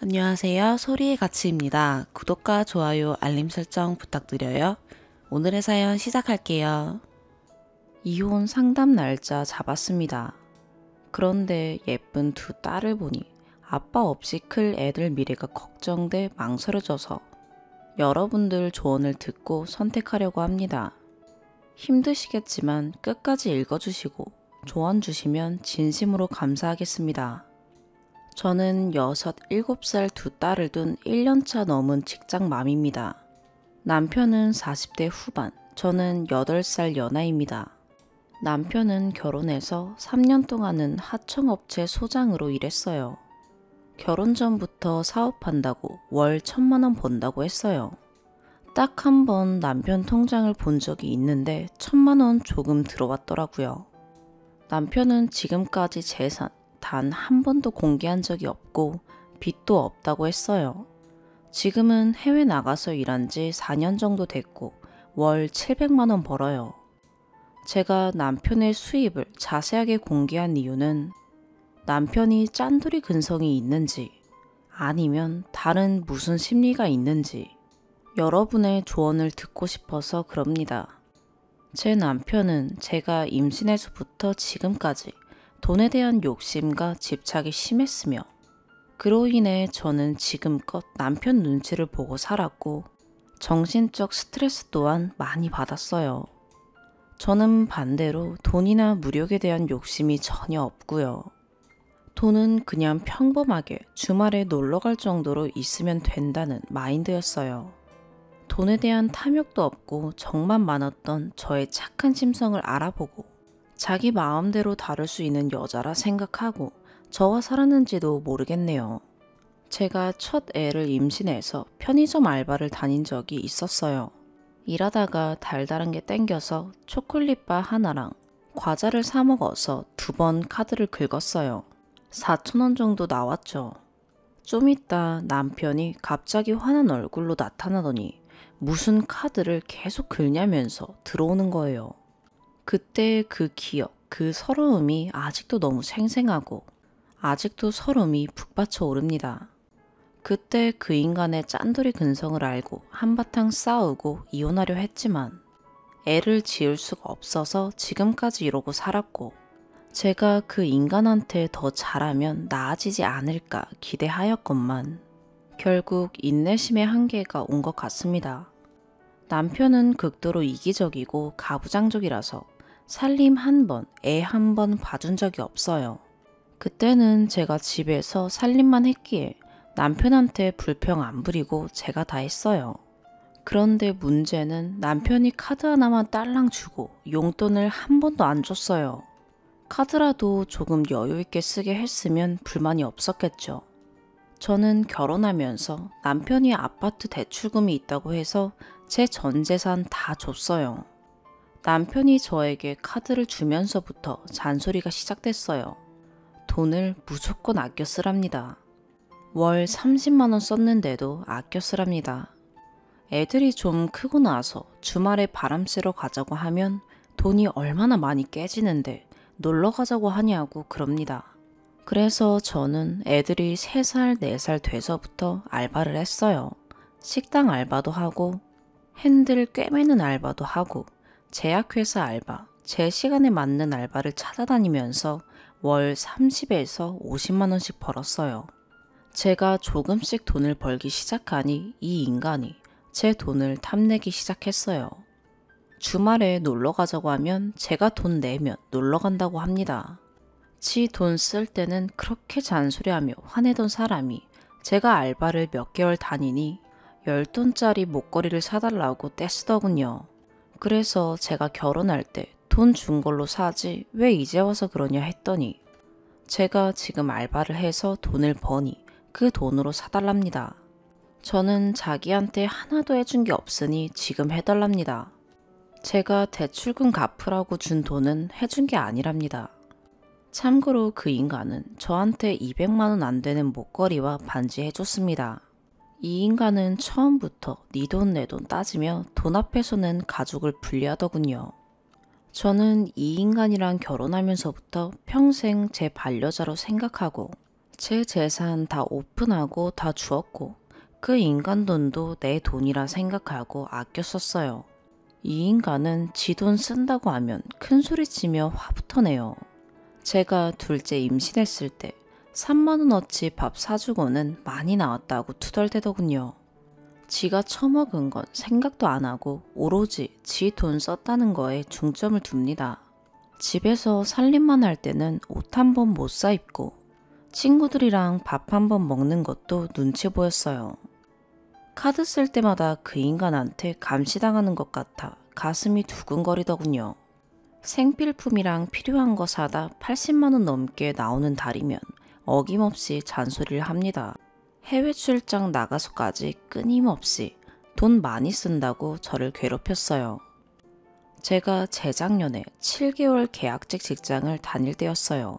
안녕하세요. 소리의 가치입니다. 구독과 좋아요, 알림 설정 부탁드려요. 오늘의 사연 시작할게요. 이혼 상담 날짜 잡았습니다. 그런데 예쁜 두 딸을 보니 아빠 없이 클 애들 미래가 걱정돼 망설여져서 여러분들 조언을 듣고 선택하려고 합니다. 힘드시겠지만 끝까지 읽어주시고 조언 주시면 진심으로 감사하겠습니다. 저는 6, 7살 두 딸을 둔 1년차 넘은 직장맘입니다. 남편은 40대 후반, 저는 8살 연하입니다. 남편은 결혼해서 3년 동안은 하청업체 소장으로 일했어요. 결혼 전부터 사업한다고 월 1,000만 원 번다고 했어요. 딱 한 번 남편 통장을 본 적이 있는데 1,000만 원 조금 들어왔더라고요. 남편은 지금까지 재산 단 한 번도 공개한 적이 없고 빚도 없다고 했어요. 지금은 해외 나가서 일한 지 4년 정도 됐고 월 700만 원 벌어요. 제가 남편의 수입을 자세하게 공개한 이유는 남편이 짠돌이 근성이 있는지 아니면 다른 무슨 심리가 있는지 여러분의 조언을 듣고 싶어서 그럽니다. 제 남편은 제가 임신해서부터 지금까지 돈에 대한 욕심과 집착이 심했으며 그로 인해 저는 지금껏 남편 눈치를 보고 살았고 정신적 스트레스 또한 많이 받았어요. 저는 반대로 돈이나 무력에 대한 욕심이 전혀 없고요. 돈은 그냥 평범하게 주말에 놀러 갈 정도로 있으면 된다는 마인드였어요. 돈에 대한 탐욕도 없고 정만 많았던 저의 착한 심성을 알아보고 자기 마음대로 다룰 수 있는 여자라 생각하고 저와 살았는지도 모르겠네요. 제가 첫 애를 임신해서 편의점 알바를 다닌 적이 있었어요. 일하다가 달달한 게 땡겨서 초콜릿바 하나랑 과자를 사 먹어서 2번 카드를 긁었어요. 4,000원 정도 나왔죠. 좀 있다 남편이 갑자기 화난 얼굴로 나타나더니 무슨 카드를 계속 긁냐면서 들어오는 거예요. 그때 그 기억, 그 서러움이 아직도 너무 생생하고 아직도 서러움이 북받쳐 오릅니다. 그때 그 인간의 짠돌이 근성을 알고 한바탕 싸우고 이혼하려 했지만 애를 지을 수가 없어서 지금까지 이러고 살았고 제가 그 인간한테 더 잘하면 나아지지 않을까 기대하였건만 결국 인내심의 한계가 온 것 같습니다. 남편은 극도로 이기적이고 가부장적이라서 살림 한 번, 애 한 번 봐준 적이 없어요. 그때는 제가 집에서 살림만 했기에 남편한테 불평 안 부리고 제가 다 했어요. 그런데 문제는 남편이 카드 하나만 딸랑 주고 용돈을 한 번도 안 줬어요. 카드라도 조금 여유 있게 쓰게 했으면 불만이 없었겠죠. 저는 결혼하면서 남편이 아파트 대출금이 있다고 해서 제 전 재산 다 줬어요. 남편이 저에게 카드를 주면서부터 잔소리가 시작됐어요. 돈을 무조건 아껴 쓰랍니다. 월 30만 원 썼는데도 아껴 쓰랍니다. 애들이 좀 크고 나서 주말에 바람 쐬러 가자고 하면 돈이 얼마나 많이 깨지는데 놀러 가자고 하냐고 그럽니다. 그래서 저는 애들이 3살, 4살 돼서부터 알바를 했어요. 식당 알바도 하고 핸들 꿰매는 알바도 하고 제약회사 알바, 제 시간에 맞는 알바를 찾아다니면서 월 30에서 50만 원씩 벌었어요. 제가 조금씩 돈을 벌기 시작하니 이 인간이 제 돈을 탐내기 시작했어요. 주말에 놀러 가자고 하면 제가 돈 내면 놀러 간다고 합니다. 지 돈 쓸 때는 그렇게 잔소리하며 화내던 사람이 제가 알바를 몇 개월 다니니 10돈짜리 목걸이를 사달라고 떼쓰더군요. 그래서 제가 결혼할 때 돈 준 걸로 사지 왜 이제 와서 그러냐 했더니 제가 지금 알바를 해서 돈을 버니 그 돈으로 사달랍니다. 저는 자기한테 하나도 해준 게 없으니 지금 해달랍니다. 제가 대출금 갚으라고 준 돈은 해준 게 아니랍니다. 참고로 그 인간은 저한테 200만 원 안 되는 목걸이와 반지 해줬습니다. 이 인간은 처음부터 네 돈 내 돈 따지며 돈 앞에서는 가족을 분리하더군요. 저는 이 인간이랑 결혼하면서부터 평생 제 반려자로 생각하고 제 재산 다 오픈하고 다 주었고 그 인간 돈도 내 돈이라 생각하고 아껴 썼어요. 이 인간은 지 돈 쓴다고 하면 큰 소리 치며 화부터 내요. 제가 둘째 임신했을 때 3만원어치 밥 사주고는 많이 나왔다고 투덜대더군요. 지가 처먹은 건 생각도 안 하고 오로지 지 돈 썼다는 거에 중점을 둡니다. 집에서 살림만 할 때는 옷 한 번 못 사입고 친구들이랑 밥 한 번 먹는 것도 눈치 보였어요. 카드 쓸 때마다 그 인간한테 감시당하는 것 같아 가슴이 두근거리더군요. 생필품이랑 필요한 거 사다 80만원 넘게 나오는 달이면 어김없이 잔소리를 합니다. 해외 출장 나가서까지 끊임없이 돈 많이 쓴다고 저를 괴롭혔어요. 제가 재작년에 7개월 계약직 직장을 다닐 때였어요.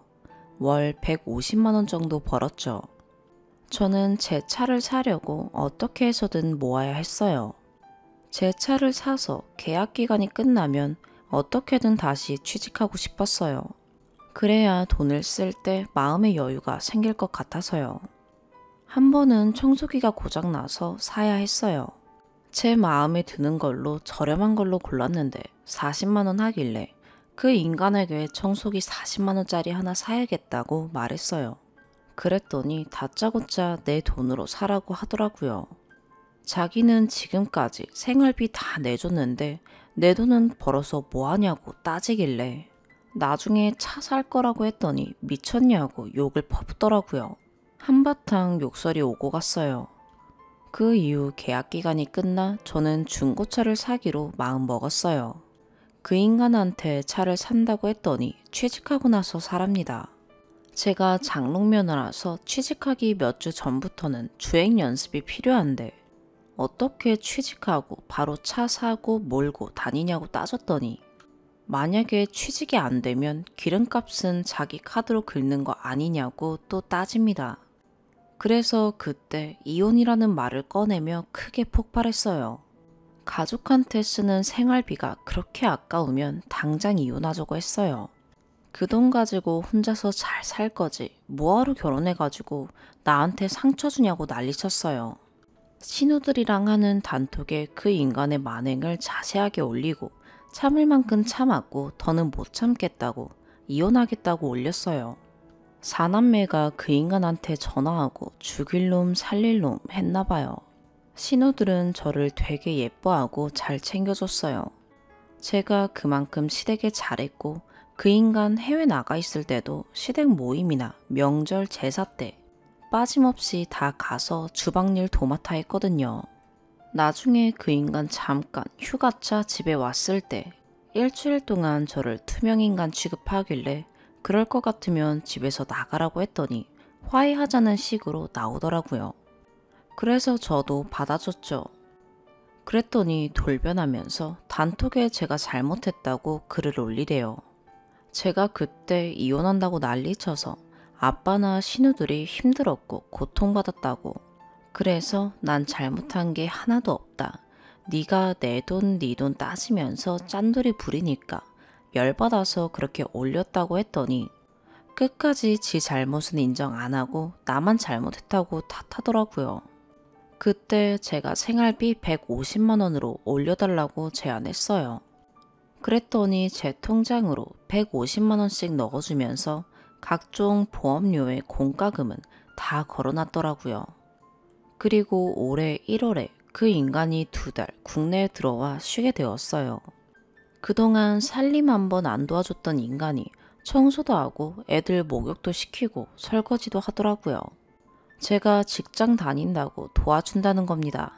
월 150만원 정도 벌었죠. 저는 제 차를 사려고 어떻게 해서든 모아야 했어요. 제 차를 사서 계약 기간이 끝나면 어떻게든 다시 취직하고 싶었어요. 그래야 돈을 쓸 때 마음의 여유가 생길 것 같아서요. 한 번은 청소기가 고장나서 사야 했어요. 제 마음에 드는 걸로 저렴한 걸로 골랐는데 40만원 하길래 그 인간에게 청소기 40만원짜리 하나 사야겠다고 말했어요. 그랬더니 다짜고짜 내 돈으로 사라고 하더라고요. 자기는 지금까지 생활비 다 내줬는데 내 돈은 벌어서 뭐하냐고 따지길래 나중에 차 살 거라고 했더니 미쳤냐고 욕을 퍼붓더라고요. 한바탕 욕설이 오고 갔어요. 그 이후 계약 기간이 끝나 저는 중고차를 사기로 마음 먹었어요. 그 인간한테 차를 산다고 했더니 취직하고 나서 사랍니다. 제가 장롱면허라서 취직하기 몇 주 전부터는 주행 연습이 필요한데 어떻게 취직하고 바로 차 사고 몰고 다니냐고 따졌더니 만약에 취직이 안 되면 기름값은 자기 카드로 긁는 거 아니냐고 또 따집니다. 그래서 그때 이혼이라는 말을 꺼내며 크게 폭발했어요. 가족한테 쓰는 생활비가 그렇게 아까우면 당장 이혼하자고 했어요. 그 돈 가지고 혼자서 잘 살 거지 뭐하러 결혼해가지고 나한테 상처 주냐고 난리쳤어요. 신우들이랑 하는 단톡에 그 인간의 만행을 자세하게 올리고 참을 만큼 참았고 더는 못 참겠다고 이혼하겠다고 올렸어요. 사남매가 그 인간한테 전화하고 죽일 놈 살릴 놈 했나봐요. 신우들은 저를 되게 예뻐하고 잘 챙겨줬어요. 제가 그만큼 시댁에 잘했고 그 인간 해외 나가 있을 때도 시댁 모임이나 명절 제사 때 빠짐없이 다 가서 주방일 도맡아 했거든요. 나중에 그 인간 잠깐 휴가차 집에 왔을 때 일주일 동안 저를 투명인간 취급하길래 그럴 것 같으면 집에서 나가라고 했더니 화해하자는 식으로 나오더라고요. 그래서 저도 받아줬죠. 그랬더니 돌변하면서 단톡에 제가 잘못했다고 글을 올리래요. 제가 그때 이혼한다고 난리쳐서 아빠나 신우들이 힘들었고 고통받았다고. 그래서 난 잘못한 게 하나도 없다. 네가 내 돈, 네 돈 따지면서 짠돌이 부리니까 열받아서 그렇게 올렸다고 했더니 끝까지 지 잘못은 인정 안 하고 나만 잘못했다고 탓하더라고요. 그때 제가 생활비 150만 원으로 올려달라고 제안했어요. 그랬더니 제 통장으로 150만 원씩 넣어주면서 각종 보험료의 공과금은 다 걸어놨더라고요. 그리고 올해 1월에 그 인간이 2달 국내에 들어와 쉬게 되었어요. 그동안 살림 한번 안 도와줬던 인간이 청소도 하고 애들 목욕도 시키고 설거지도 하더라고요. 제가 직장 다닌다고 도와준다는 겁니다.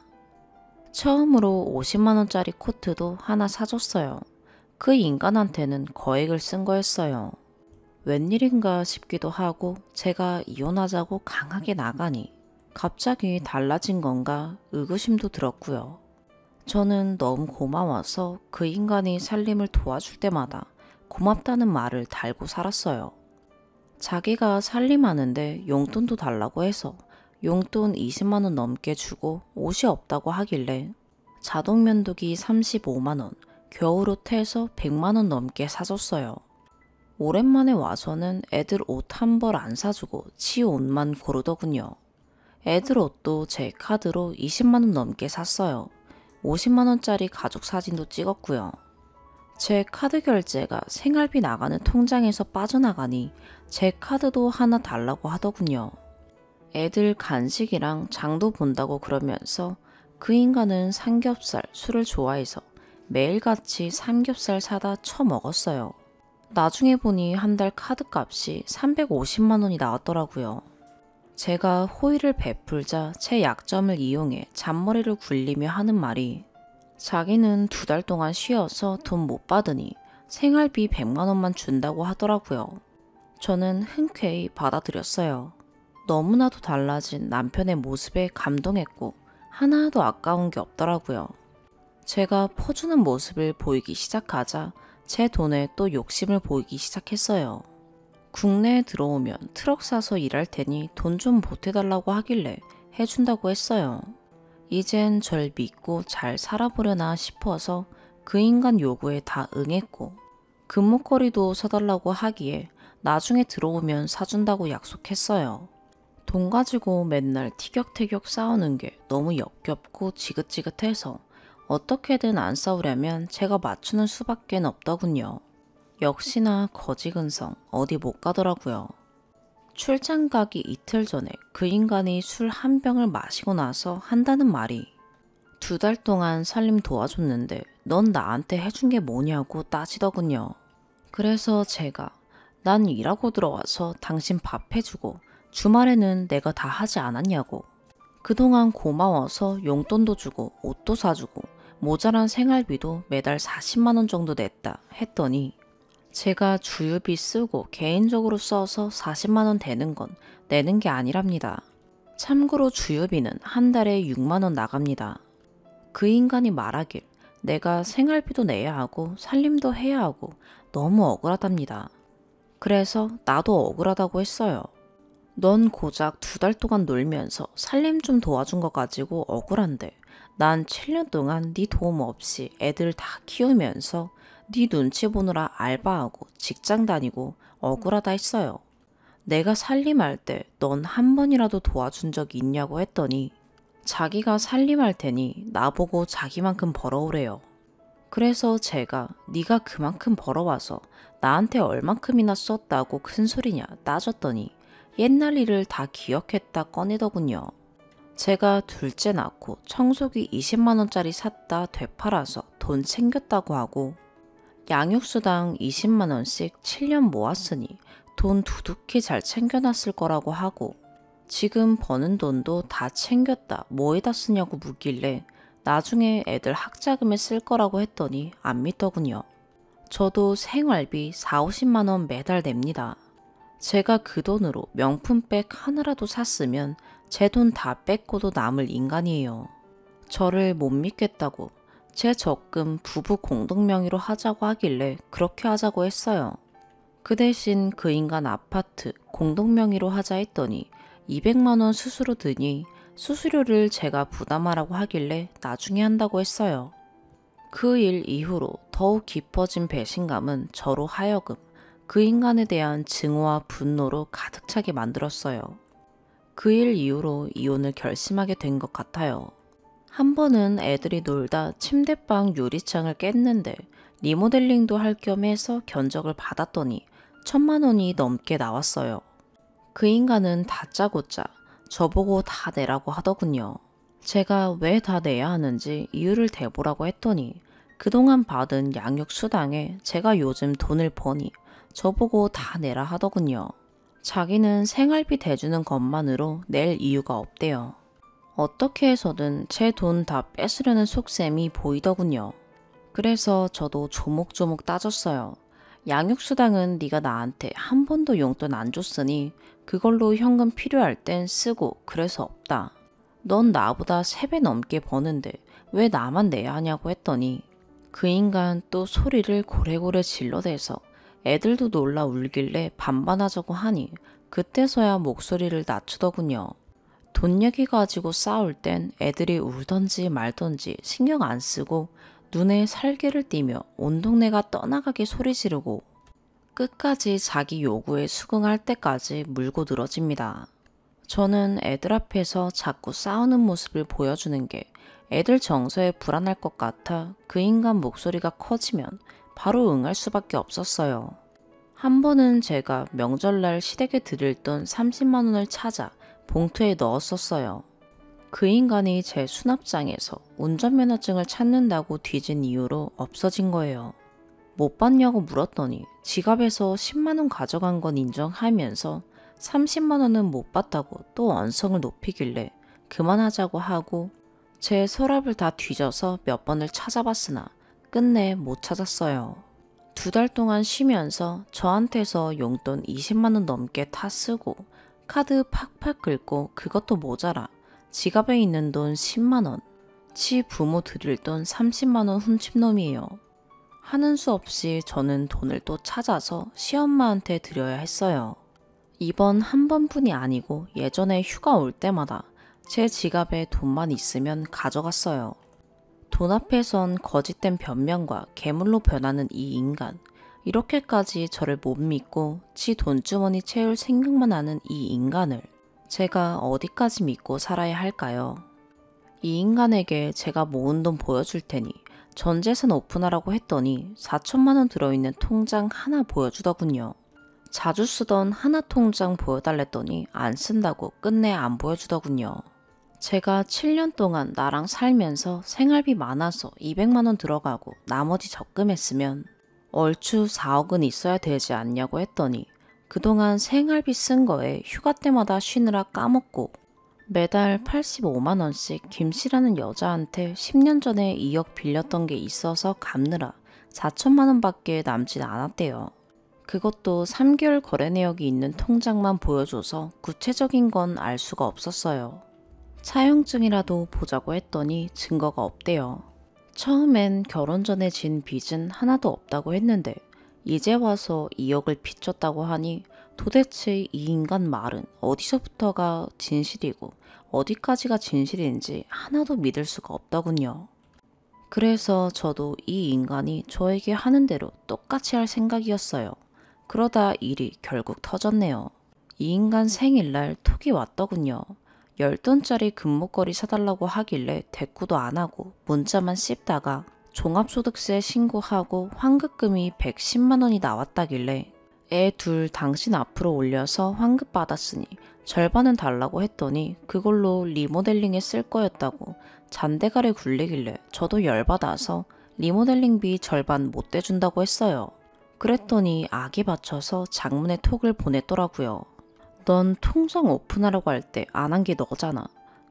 처음으로 50만 원짜리 코트도 하나 사줬어요. 그 인간한테는 거액을 쓴 거였어요. 웬일인가 싶기도 하고 제가 이혼하자고 강하게 나가니 갑자기 달라진 건가 의구심도 들었고요. 저는 너무 고마워서 그 인간이 살림을 도와줄 때마다 고맙다는 말을 달고 살았어요. 자기가 살림하는데 용돈도 달라고 해서 용돈 20만 원 넘게 주고 옷이 없다고 하길래 자동면도기 35만 원, 겨울옷 해서 100만 원 넘게 사줬어요. 오랜만에 와서는 애들 옷 한 벌 안 사주고 지 옷만 고르더군요. 애들 옷도 제 카드로 20만 원 넘게 샀어요. 50만 원짜리 가족 사진도 찍었고요. 제 카드 결제가 생활비 나가는 통장에서 빠져나가니 제 카드도 하나 달라고 하더군요. 애들 간식이랑 장도 본다고 그러면서 그 인간은 삼겹살, 술을 좋아해서 매일같이 삼겹살 사다 처먹었어요. 나중에 보니 한 달 카드값이 350만 원이 나왔더라고요. 제가 호의를 베풀자 제 약점을 이용해 잔머리를 굴리며 하는 말이 자기는 2달 동안 쉬어서 돈 못 받으니 생활비 100만 원만 준다고 하더라고요. 저는 흔쾌히 받아들였어요. 너무나도 달라진 남편의 모습에 감동했고 하나도 아까운 게 없더라고요. 제가 퍼주는 모습을 보이기 시작하자 제 돈에 또 욕심을 보이기 시작했어요. 국내에 들어오면 트럭 사서 일할 테니 돈 좀 보태달라고 하길래 해준다고 했어요. 이젠 절 믿고 잘 살아보려나 싶어서 그 인간 요구에 다 응했고 금목걸이도 사달라고 하기에 나중에 들어오면 사준다고 약속했어요. 돈 가지고 맨날 티격태격 싸우는 게 너무 역겹고 지긋지긋해서 어떻게든 안 싸우려면 제가 맞추는 수밖에 없더군요. 역시나 거지근성 어디 못 가더라고요. 출장 가기 이틀 전에 그 인간이 술 한 병을 마시고 나서 한다는 말이 2달 동안 살림 도와줬는데 넌 나한테 해준 게 뭐냐고 따지더군요. 그래서 제가 난 일하고 들어와서 당신 밥 해주고 주말에는 내가 다 하지 않았냐고. 그동안 고마워서 용돈도 주고 옷도 사주고 모자란 생활비도 매달 40만 원 정도 냈다 했더니 제가 주유비 쓰고 개인적으로 써서 40만 원 되는 건 내는 게 아니랍니다. 참고로 주유비는 한 달에 6만 원 나갑니다. 그 인간이 말하길 내가 생활비도 내야 하고 살림도 해야 하고 너무 억울하답니다. 그래서 나도 억울하다고 했어요. 넌 고작 2달 동안 놀면서 살림 좀 도와준 거 가지고 억울한데 난 7년 동안 네 도움 없이 애들 다 키우면서 네 눈치 보느라 알바하고 직장 다니고 억울하다 했어요. 내가 살림할 때 넌 한 번이라도 도와준 적이 있냐고 했더니 자기가 살림할 테니 나보고 자기만큼 벌어오래요. 그래서 제가 네가 그만큼 벌어와서 나한테 얼만큼이나 썼다고 큰 소리냐 따졌더니 옛날 일을 다 기억했다 꺼내더군요. 제가 둘째 낳고 청소기 20만 원짜리 샀다 되팔아서 돈 챙겼다고 하고 양육수당 20만 원씩 7년 모았으니 돈 두둑히 잘 챙겨놨을 거라고 하고 지금 버는 돈도 다 챙겼다 뭐에다 쓰냐고 묻길래 나중에 애들 학자금에 쓸 거라고 했더니 안 믿더군요. 저도 생활비 40~50만 원 매달 냅니다. 제가 그 돈으로 명품백 하나라도 샀으면 제 돈 다 뺏고도 남을 인간이에요. 저를 못 믿겠다고 제 적금 부부 공동명의로 하자고 하길래 그렇게 하자고 했어요. 그 대신 그 인간 아파트 공동명의로 하자 했더니 200만 원 수수료 드니 수수료를 제가 부담하라고 하길래 나중에 한다고 했어요. 그 일 이후로 더욱 깊어진 배신감은 저로 하여금 그 인간에 대한 증오와 분노로 가득 차게 만들었어요. 그 일 이후로 이혼을 결심하게 된 것 같아요. 한 번은 애들이 놀다 침대방 유리창을 깼는데 리모델링도 할 겸 해서 견적을 받았더니 1,000만 원이 넘게 나왔어요. 그 인간은 다짜고짜 저보고 다 내라고 하더군요. 제가 왜 다 내야 하는지 이유를 대보라고 했더니 그동안 받은 양육수당에 제가 요즘 돈을 버니 저보고 다 내라 하더군요. 자기는 생활비 대주는 것만으로 낼 이유가 없대요. 어떻게 해서든 제 돈 다 뺏으려는 속셈이 보이더군요. 그래서 저도 조목조목 따졌어요. 양육수당은 네가 나한테 한 번도 용돈 안 줬으니 그걸로 현금 필요할 땐 쓰고 그래서 없다. 넌 나보다 3배 넘게 버는데 왜 나만 내야 하냐고 했더니 그 인간 또 소리를 고래고래 질러대서 애들도 놀라 울길래 반반하자고 하니 그때서야 목소리를 낮추더군요. 돈 얘기 가지고 싸울 땐 애들이 울던지 말던지 신경 안 쓰고 눈에 살개를 띠며 온 동네가 떠나가게 소리 지르고 끝까지 자기 요구에 수긍할 때까지 물고 늘어집니다. 저는 애들 앞에서 자꾸 싸우는 모습을 보여주는 게 애들 정서에 불안할 것 같아 그 인간 목소리가 커지면 바로 응할 수밖에 없었어요. 한 번은 제가 명절날 시댁에 드릴 돈 30만 원을 찾아 봉투에 넣었었어요. 그 인간이 제 수납장에서 운전면허증을 찾는다고 뒤진 이유로 없어진 거예요. 못 봤냐고 물었더니 지갑에서 10만 원 가져간 건 인정하면서 30만 원은 못 봤다고 또 언성을 높이길래 그만하자고 하고 제 서랍을 다 뒤져서 몇 번을 찾아봤으나 끝내 못 찾았어요. 2달 동안 쉬면서 저한테서 용돈 20만 원 넘게 다 쓰고 카드 팍팍 긁고 그것도 모자라 지갑에 있는 돈 10만 원, 지 부모 드릴 돈 30만 원 훔친 놈이에요. 하는 수 없이 저는 돈을 또 찾아서 시엄마한테 드려야 했어요. 이번 한 번뿐이 아니고 예전에 휴가 올 때마다 제 지갑에 돈만 있으면 가져갔어요. 돈 앞에선 거짓된 변명과 괴물로 변하는 이 인간. 이렇게까지 저를 못 믿고 지 돈주머니 채울 생각만 하는 이 인간을 제가 어디까지 믿고 살아야 할까요? 이 인간에게 제가 모은 돈 보여줄 테니 전 재산 오픈하라고 했더니 4천만 원 들어있는 통장 하나 보여주더군요. 자주 쓰던 하나 통장 보여달랬더니 안 쓴다고 끝내 안 보여주더군요. 제가 7년 동안 나랑 살면서 생활비 많아서 200만 원 들어가고 나머지 적금했으면 얼추 4억은 있어야 되지 않냐고 했더니 그동안 생활비 쓴 거에 휴가 때마다 쉬느라 까먹고 매달 85만 원씩 김씨라는 여자한테 10년 전에 2억 빌렸던 게 있어서 갚느라 4천만 원밖에 남진 않았대요. 그것도 3개월 거래 내역이 있는 통장만 보여줘서 구체적인 건 알 수가 없었어요. 차용증이라도 보자고 했더니 증거가 없대요. 처음엔 결혼 전에 진 빚은 하나도 없다고 했는데 이제 와서 2억을 빚졌다고 하니 도대체 이 인간 말은 어디서부터가 진실이고 어디까지가 진실인지 하나도 믿을 수가 없더군요. 그래서 저도 이 인간이 저에게 하는 대로 똑같이 할 생각이었어요. 그러다 일이 결국 터졌네요. 이 인간 생일날 톡이 왔더군요. 10돈짜리 금목걸이 사달라고 하길래 대꾸도 안 하고 문자만 씹다가 종합소득세 신고하고 환급금이 110만 원이 나왔다길래 애 둘 당신 앞으로 올려서 환급 받았으니 절반은 달라고 했더니 그걸로 리모델링에 쓸 거였다고 잔대가리 굴리길래 저도 열받아서 리모델링비 절반 못 대준다고 했어요. 그랬더니 악에 받쳐서 장문의 톡을 보냈더라고요. 넌 통장 오픈하라고 할 때 안 한 게 너잖아.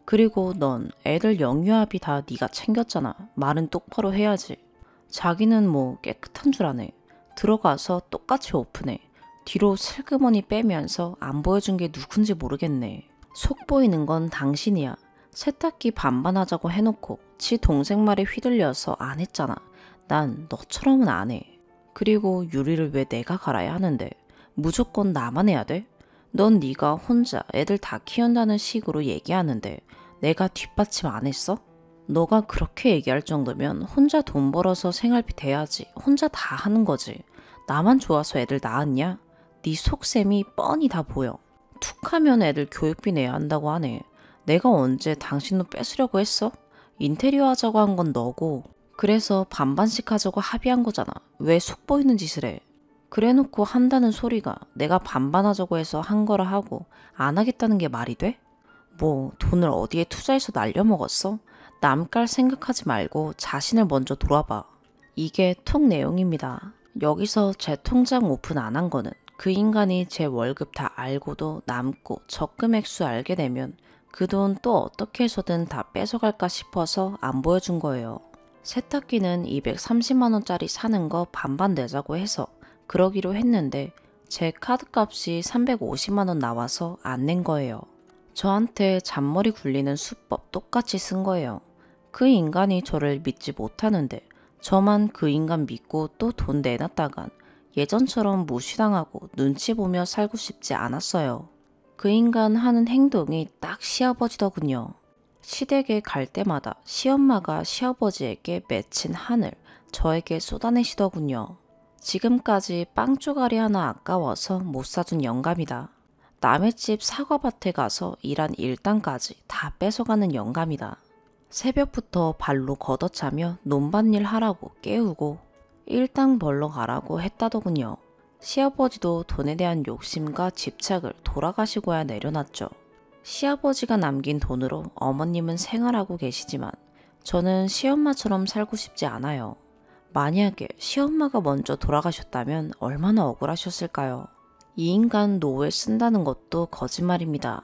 그리고 넌 애들 영유아비 다 네가 챙겼잖아. 말은 똑바로 해야지. 자기는 뭐 깨끗한 줄 아네. 들어가서 똑같이 오픈해. 뒤로 슬그머니 빼면서 안 보여준 게 누군지 모르겠네. 속 보이는 건 당신이야. 세탁기 반반하자고 해놓고 지 동생 말에 휘둘려서 안 했잖아. 난 너처럼은 안 해. 그리고 유리를 왜 내가 갈아야 하는데 무조건 나만 해야 돼? 넌 네가 혼자 애들 다 키운다는 식으로 얘기하는데 내가 뒷받침 안 했어? 너가 그렇게 얘기할 정도면 혼자 돈 벌어서 생활비 대야지. 혼자 다 하는 거지. 나만 좋아서 애들 낳았냐? 네 속셈이 뻔히 다 보여. 툭하면 애들 교육비 내야 한다고 하네. 내가 언제 당신 돈 뺏으려고 했어? 인테리어 하자고 한 건 너고 그래서 반반씩 하자고 합의한 거잖아. 왜 속 보이는 짓을 해? 그래놓고 한다는 소리가 내가 반반하자고 해서 한 거라 하고 안 하겠다는 게 말이 돼? 뭐 돈을 어디에 투자해서 날려먹었어? 남깔 생각하지 말고 자신을 먼저 돌아봐. 이게 톡 내용입니다. 여기서 제 통장 오픈 안 한 거는 그 인간이 제 월급 다 알고도 남고 적금 액수 알게 되면 그 돈 또 어떻게 해서든 다 뺏어갈까 싶어서 안 보여준 거예요. 세탁기는 230만 원짜리 사는 거 반반 내자고 해서 그러기로 했는데 제 카드값이 350만 원 나와서 안 낸 거예요. 저한테 잔머리 굴리는 수법 똑같이 쓴 거예요. 그 인간이 저를 믿지 못하는데 저만 그 인간 믿고 또 돈 내놨다간 예전처럼 무시당하고 눈치 보며 살고 싶지 않았어요. 그 인간 하는 행동이 딱 시아버지더군요. 시댁에 갈 때마다 시엄마가 시아버지에게 맺힌 한을 저에게 쏟아내시더군요. 지금까지 빵 쪼가리 하나 아까워서 못 사준 영감이다. 남의 집 사과밭에 가서 일한 일당까지 다 뺏어가는 영감이다. 새벽부터 발로 걷어차며 논밭일 하라고 깨우고 일당 벌러 가라고 했다더군요. 시아버지도 돈에 대한 욕심과 집착을 돌아가시고야 내려놨죠. 시아버지가 남긴 돈으로 어머님은 생활하고 계시지만 저는 시엄마처럼 살고 싶지 않아요. 만약에 시엄마가 먼저 돌아가셨다면 얼마나 억울하셨을까요? 이 인간 노후에 쓴다는 것도 거짓말입니다.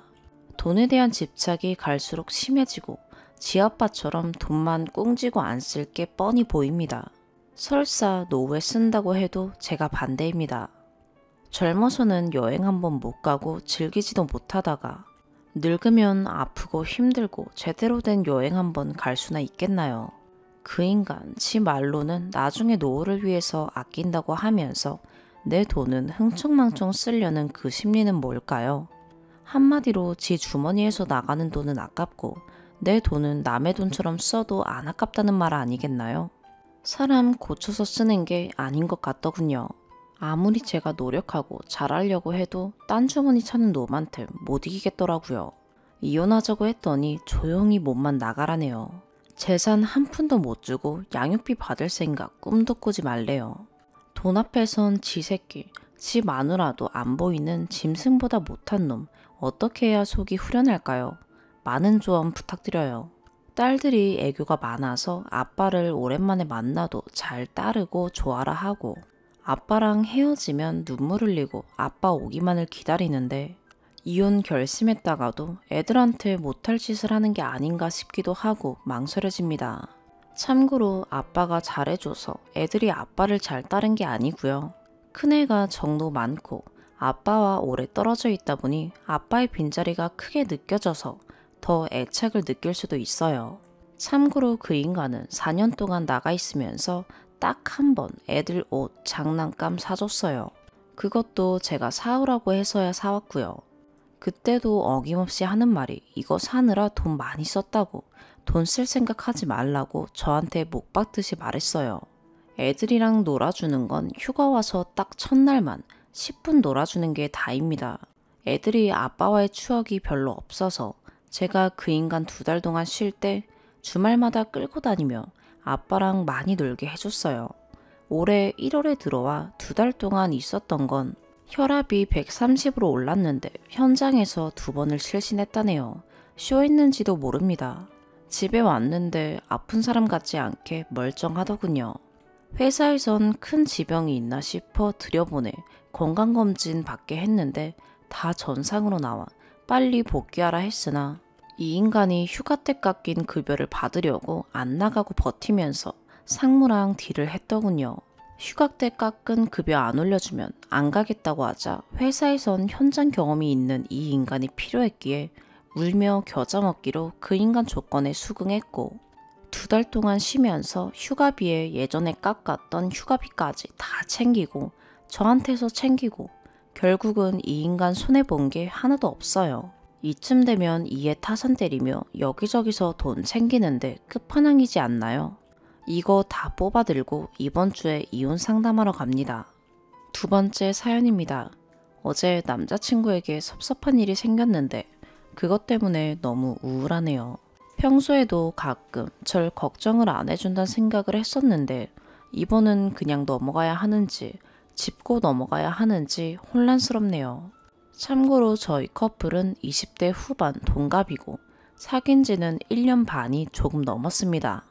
돈에 대한 집착이 갈수록 심해지고 지아빠처럼 돈만 꿍지고 안 쓸 게 뻔히 보입니다. 설사 노후에 쓴다고 해도 제가 반대입니다. 젊어서는 여행 한번 못 가고 즐기지도 못하다가 늙으면 아프고 힘들고 제대로 된 여행 한번 갈 수나 있겠나요? 그 인간 지 말로는 나중에 노후를 위해서 아낀다고 하면서 내 돈은 흥청망청 쓰려는 그 심리는 뭘까요? 한마디로 지 주머니에서 나가는 돈은 아깝고 내 돈은 남의 돈처럼 써도 안 아깝다는 말 아니겠나요? 사람 고쳐서 쓰는 게 아닌 것 같더군요. 아무리 제가 노력하고 잘하려고 해도 딴 주머니 차는 놈한테 못 이기겠더라고요. 이혼하자고 했더니 조용히 몸만 나가라네요. 재산 한 푼도 못 주고 양육비 받을 생각 꿈도 꾸지 말래요. 돈 앞에선 지 새끼, 지 마누라도 안 보이는 짐승보다 못한 놈 어떻게 해야 속이 후련할까요? 많은 조언 부탁드려요. 딸들이 애교가 많아서 아빠를 오랜만에 만나도 잘 따르고 좋아라 하고 아빠랑 헤어지면 눈물 흘리고 아빠 오기만을 기다리는데 이혼 결심했다가도 애들한테 못할 짓을 하는 게 아닌가 싶기도 하고 망설여집니다. 참고로 아빠가 잘해줘서 애들이 아빠를 잘 따른 게 아니고요. 큰애가 정도 많고 아빠와 오래 떨어져 있다 보니 아빠의 빈자리가 크게 느껴져서 더 애착을 느낄 수도 있어요. 참고로 그 인간은 4년 동안 나가 있으면서 딱 한 번 애들 옷, 장난감 사줬어요. 그것도 제가 사오라고 해서야 사왔고요. 그때도 어김없이 하는 말이 이거 사느라 돈 많이 썼다고 돈 쓸 생각하지 말라고 저한테 목 박듯이 말했어요. 애들이랑 놀아주는 건 휴가 와서 딱 첫날만 10분 놀아주는 게 다입니다. 애들이 아빠와의 추억이 별로 없어서 제가 그 인간 2달 동안 쉴 때 주말마다 끌고 다니며 아빠랑 많이 놀게 해줬어요. 올해 1월에 들어와 2달 동안 있었던 건 혈압이 130으로 올랐는데 현장에서 2번을 실신했다네요. 쇼했는지도 모릅니다. 집에 왔는데 아픈 사람 같지 않게 멀쩡하더군요. 회사에선 큰 지병이 있나 싶어 들여보내 건강검진 받게 했는데 다 전상으로 나와 빨리 복귀하라 했으나 이 인간이 휴가 때 깎인 급여를 받으려고 안 나가고 버티면서 상무랑 딜을 했더군요. 휴가 때 깎은 급여 안 올려주면 안 가겠다고 하자 회사에선 현장 경험이 있는 이 인간이 필요했기에 울며 겨자 먹기로 그 인간 조건에 수긍했고 2달 동안 쉬면서 휴가비에 예전에 깎았던 휴가비까지 다 챙기고 저한테서 챙기고 결국은 이 인간 손해본 게 하나도 없어요. 이쯤 되면 이에 타산 때리며 여기저기서 돈 챙기는데 끝판왕이지 않나요? 이거 다 뽑아들고 이번 주에 이혼 상담하러 갑니다. 2번째 사연입니다. 어제 남자친구에게 섭섭한 일이 생겼는데 그것 때문에 너무 우울하네요. 평소에도 가끔 절 걱정을 안 해준다는 생각을 했었는데 이번은 그냥 넘어가야 하는지 짚고 넘어가야 하는지 혼란스럽네요. 참고로 저희 커플은 20대 후반 동갑이고 사귄 지는 1년 반이 조금 넘었습니다.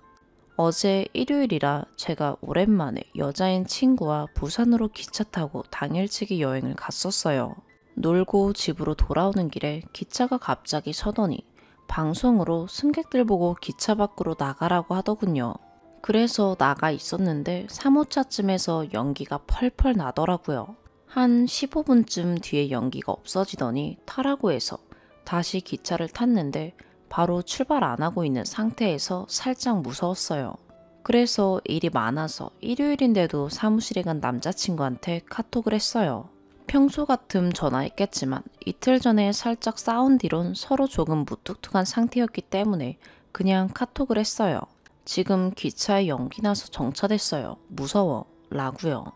어제 일요일이라 제가 오랜만에 여자인 친구와 부산으로 기차 타고 당일치기 여행을 갔었어요. 놀고 집으로 돌아오는 길에 기차가 갑자기 서더니 방송으로 승객들 보고 기차 밖으로 나가라고 하더군요. 그래서 나가 있었는데 3호차쯤에서 연기가 펄펄 나더라고요. 한 15분쯤 뒤에 연기가 없어지더니 타라고 해서 다시 기차를 탔는데 바로 출발 안 하고 있는 상태에서 살짝 무서웠어요. 그래서 일이 많아서 일요일인데도 사무실에 간 남자친구한테 카톡을 했어요. 평소 같음 전화했겠지만 이틀 전에 살짝 싸운 뒤론 서로 조금 무뚝뚝한 상태였기 때문에 그냥 카톡을 했어요. 지금 기차에 연기 나서 정차됐어요. 무서워. 라고요.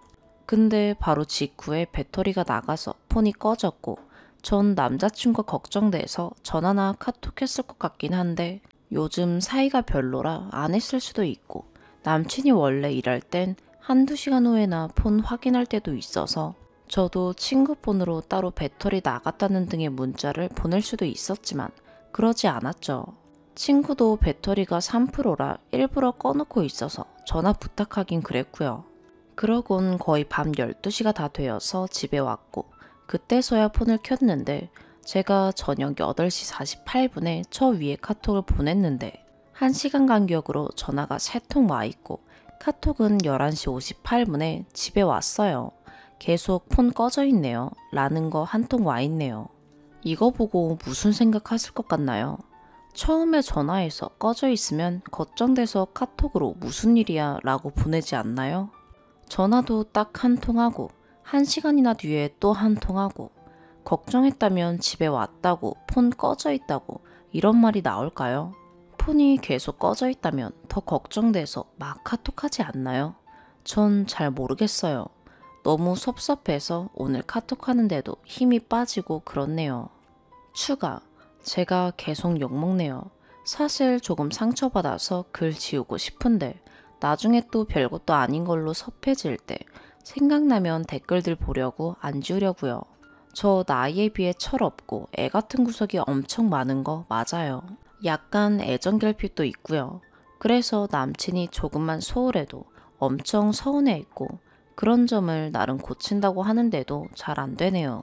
근데 바로 직후에 배터리가 나가서 폰이 꺼졌고 전 남자친구가 걱정돼서 전화나 카톡 했을 것 같긴 한데 요즘 사이가 별로라 안 했을 수도 있고 남친이 원래 일할 땐 한두 시간 후에나 폰 확인할 때도 있어서 저도 친구 폰으로 따로 배터리 나갔다는 등의 문자를 보낼 수도 있었지만 그러지 않았죠. 친구도 배터리가 3%라 일부러 꺼놓고 있어서 전화 부탁하긴 그랬고요. 그러곤 거의 밤 12시가 다 되어서 집에 왔고 그때서야 폰을 켰는데 제가 저녁 8시 48분에 저 위에 카톡을 보냈는데 1시간 간격으로 전화가 3통 와 있고 카톡은 11시 58분에 집에 왔어요. 계속 폰 꺼져 있네요. 라는 거 한 통 와 있네요. 이거 보고 무슨 생각하실 것 같나요? 처음에 전화해서 꺼져 있으면 걱정돼서 카톡으로 무슨 일이야 라고 보내지 않나요? 전화도 딱 한 통하고 1시간이나 뒤에 또 한 통하고 걱정했다면 집에 왔다고 폰 꺼져 있다고 이런 말이 나올까요? 폰이 계속 꺼져 있다면 더 걱정돼서 막 카톡하지 않나요? 전 잘 모르겠어요. 너무 섭섭해서 오늘 카톡하는데도 힘이 빠지고 그렇네요. 추가. 제가 계속 욕먹네요. 사실 조금 상처받아서 글 지우고 싶은데 나중에 또 별것도 아닌 걸로 섭해질 때 생각나면 댓글들 보려고 안 지우려고요. 저 나이에 비해 철없고 애 같은 구석이 엄청 많은 거 맞아요. 약간 애정결핍도 있고요. 그래서 남친이 조금만 소홀해도 엄청 서운해했고 그런 점을 나름 고친다고 하는데도 잘 안 되네요.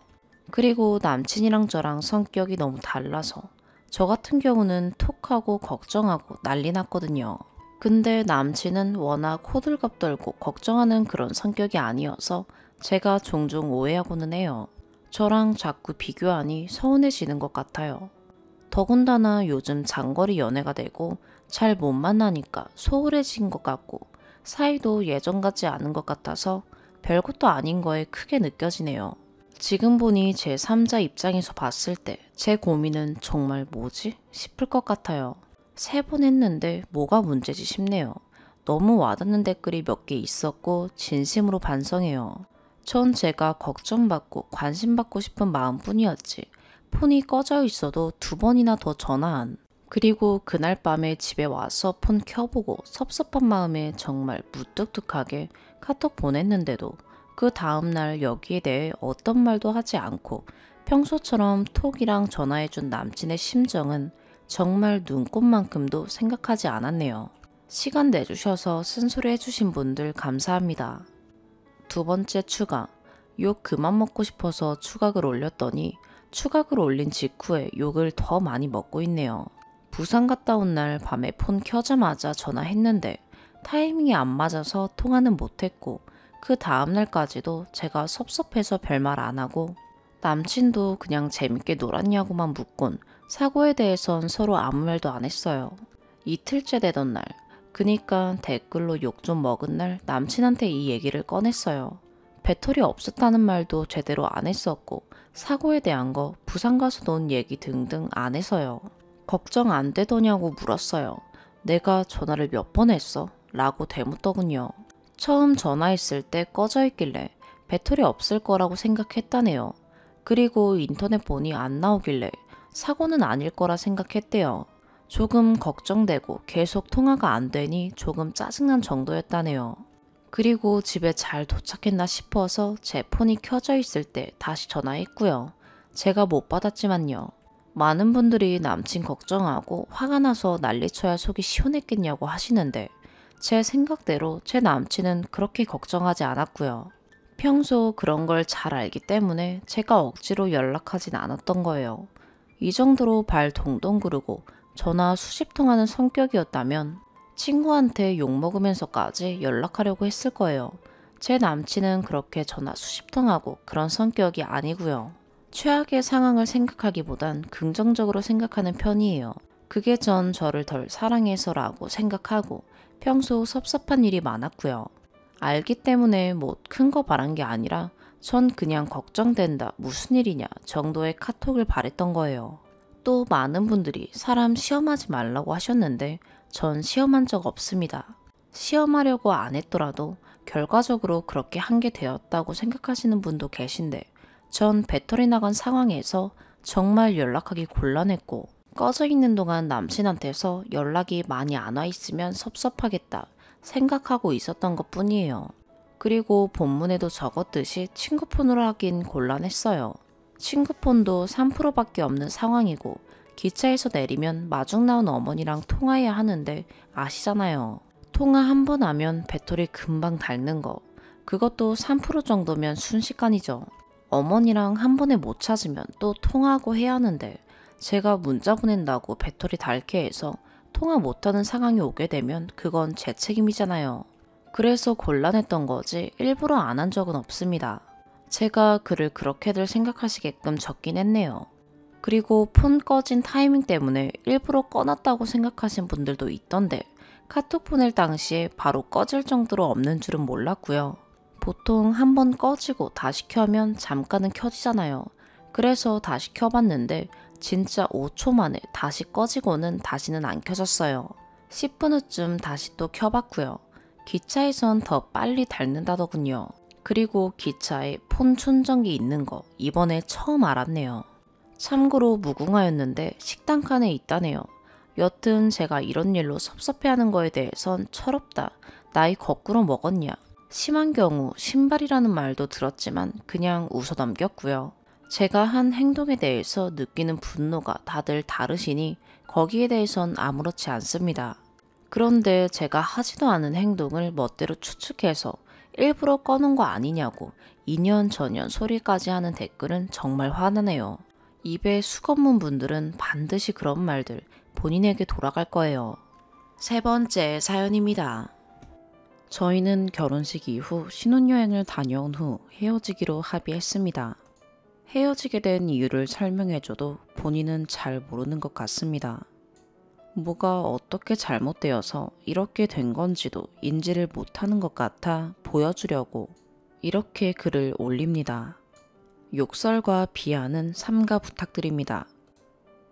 그리고 남친이랑 저랑 성격이 너무 달라서 저 같은 경우는 톡하고 걱정하고 난리 났거든요. 근데 남친은 워낙 호들갑 떨고 걱정하는 그런 성격이 아니어서 제가 종종 오해하고는 해요. 저랑 자꾸 비교하니 서운해지는 것 같아요. 더군다나 요즘 장거리 연애가 되고 잘 못 만나니까 소홀해진 것 같고 사이도 예전 같지 않은 것 같아서 별것도 아닌 거에 크게 느껴지네요. 지금 보니 제 3자 입장에서 봤을 때 제 고민은 정말 뭐지? 싶을 것 같아요. 3번 했는데 뭐가 문제지 싶네요. 너무 와닿는 댓글이 몇 개 있었고 진심으로 반성해요. 전 제가 걱정받고 관심받고 싶은 마음뿐이었지 폰이 꺼져 있어도 2번이나 더 전화한 그리고 그날 밤에 집에 와서 폰 켜보고 섭섭한 마음에 정말 무뚝뚝하게 카톡 보냈는데도 그 다음날 여기에 대해 어떤 말도 하지 않고 평소처럼 톡이랑 전화해준 남친의 심정은 정말 눈꽃만큼도 생각하지 않았네요. 시간 내주셔서 쓴소리 해주신 분들 감사합니다. 2번째 추가. 욕 그만 먹고 싶어서 추각을 올렸더니 추각을 올린 직후에 욕을 더 많이 먹고 있네요. 부산 갔다 온 날 밤에 폰 켜자마자 전화했는데 타이밍이 안 맞아서 통화는 못했고 그 다음날까지도 제가 섭섭해서 별말 안 하고 남친도 그냥 재밌게 놀았냐고만 묻곤 사고에 대해선 서로 아무 말도 안 했어요. 이틀째 되던 날, 그니까 댓글로 욕 좀 먹은 날 남친한테 이 얘기를 꺼냈어요. 배터리 없었다는 말도 제대로 안 했었고 사고에 대한 거 부산 가서 논 얘기 등등 안 해서요. 걱정 안 되더냐고 물었어요. 내가 전화를 몇 번 했어? 라고 되묻더군요. 처음 전화했을 때 꺼져 있길래 배터리 없을 거라고 생각했다네요. 그리고 인터넷 보니 안 나오길래 사고는 아닐 거라 생각했대요. 조금 걱정되고 계속 통화가 안 되니 조금 짜증난 정도였다네요. 그리고 집에 잘 도착했나 싶어서 제 폰이 켜져 있을 때 다시 전화했고요. 제가 못 받았지만요. 많은 분들이 남친 걱정하고 화가 나서 난리쳐야 속이 시원했겠냐고 하시는데 제 생각대로 제 남친은 그렇게 걱정하지 않았고요. 평소 그런 걸 잘 알기 때문에 제가 억지로 연락하진 않았던 거예요. 이 정도로 발 동동 구르고 전화 수십 통하는 성격이었다면 친구한테 욕먹으면서까지 연락하려고 했을 거예요. 제 남친은 그렇게 전화 수십 통하고 그런 성격이 아니고요. 최악의 상황을 생각하기보단 긍정적으로 생각하는 편이에요. 그게 전 저를 덜 사랑해서라고 생각하고 평소 섭섭한 일이 많았고요. 알기 때문에 뭐 큰 거 바란 게 아니라 전 그냥 걱정된다 무슨 일이냐 정도의 카톡을 바랬던 거예요. 또 많은 분들이 사람 시험하지 말라고 하셨는데 전 시험한 적 없습니다. 시험하려고 안 했더라도 결과적으로 그렇게 한 게 되었다고 생각하시는 분도 계신데 전 배터리 나간 상황에서 정말 연락하기 곤란했고 꺼져 있는 동안 남친한테서 연락이 많이 안 와 있으면 섭섭하겠다 생각하고 있었던 것 뿐이에요. 그리고 본문에도 적었듯이 친구 폰으로 하긴 곤란했어요. 친구 폰도 3%밖에 없는 상황이고 기차에서 내리면 마중 나온 어머니랑 통화해야 하는데 아시잖아요. 통화 한 번 하면 배터리 금방 닳는 거. 그것도 3% 정도면 순식간이죠. 어머니랑 한 번에 못 찾으면 또 통화하고 해야 하는데 제가 문자 보낸다고 배터리 닳게 해서 통화 못하는 상황이 오게 되면 그건 제 책임이잖아요. 그래서 곤란했던 거지 일부러 안 한 적은 없습니다. 제가 글을 그렇게들 생각하시게끔 적긴 했네요. 그리고 폰 꺼진 타이밍 때문에 일부러 꺼놨다고 생각하신 분들도 있던데 카톡 보낼 당시에 바로 꺼질 정도로 없는 줄은 몰랐고요. 보통 한번 꺼지고 다시 켜면 잠깐은 켜지잖아요. 그래서 다시 켜봤는데 진짜 5초 만에 다시 꺼지고는 다시는 안 켜졌어요. 10분 후쯤 다시 또 켜봤고요. 기차에선 더 빨리 닳는다더군요. 그리고 기차에 폰 충전기 있는 거 이번에 처음 알았네요. 참고로 무궁화였는데 식당 칸에 있다네요. 여튼 제가 이런 일로 섭섭해하는 거에 대해선 철없다, 나이 거꾸로 먹었냐, 심한 경우 신발이라는 말도 들었지만 그냥 웃어 넘겼고요. 제가 한 행동에 대해서 느끼는 분노가 다들 다르시니 거기에 대해선 아무렇지 않습니다. 그런데 제가 하지도 않은 행동을 멋대로 추측해서 일부러 꺼는 거 아니냐고 이년저년 소리까지 하는 댓글은 정말 화나네요. 입에 수건문 분들은 반드시 그런 말들 본인에게 돌아갈 거예요. 세 번째 사연입니다. 저희는 결혼식 이후 신혼여행을 다녀온 후 헤어지기로 합의했습니다. 헤어지게 된 이유를 설명해줘도 본인은 잘 모르는 것 같습니다. 뭐가 어떻게 잘못되어서 이렇게 된 건지도 인지를 못하는 것 같아 보여주려고 이렇게 글을 올립니다. 욕설과 비하는 삼가 부탁드립니다.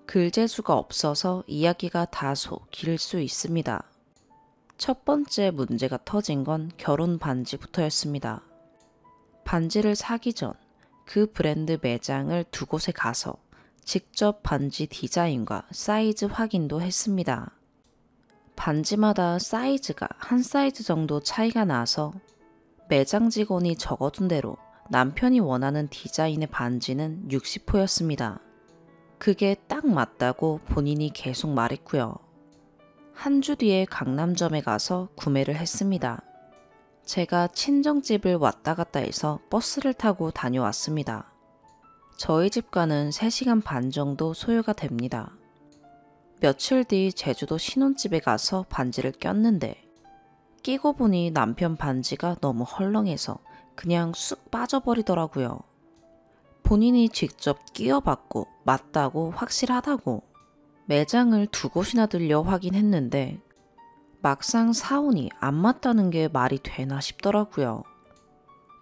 글재주가 없어서 이야기가 다소 길 수 있습니다. 첫 번째 문제가 터진 건 결혼 반지부터였습니다. 반지를 사기 전 그 브랜드 매장을 두 곳에 가서 직접 반지 디자인과 사이즈 확인도 했습니다. 반지마다 사이즈가 한 사이즈 정도 차이가 나서 매장 직원이 적어둔 대로 남편이 원하는 디자인의 반지는 60호였습니다. 그게 딱 맞다고 본인이 계속 말했고요. 한 주 뒤에 강남점에 가서 구매를 했습니다. 제가 친정집을 왔다 갔다 해서 버스를 타고 다녀왔습니다. 저희 집과는 3시간 반 정도 소요가 됩니다. 며칠 뒤 제주도 신혼집에 가서 반지를 꼈는데 끼고 보니 남편 반지가 너무 헐렁해서 그냥 쑥 빠져버리더라고요. 본인이 직접 끼워봤고 맞다고 확실하다고 매장을 두 곳이나 들려 확인했는데 막상 사온이 안 맞다는 게 말이 되나 싶더라고요.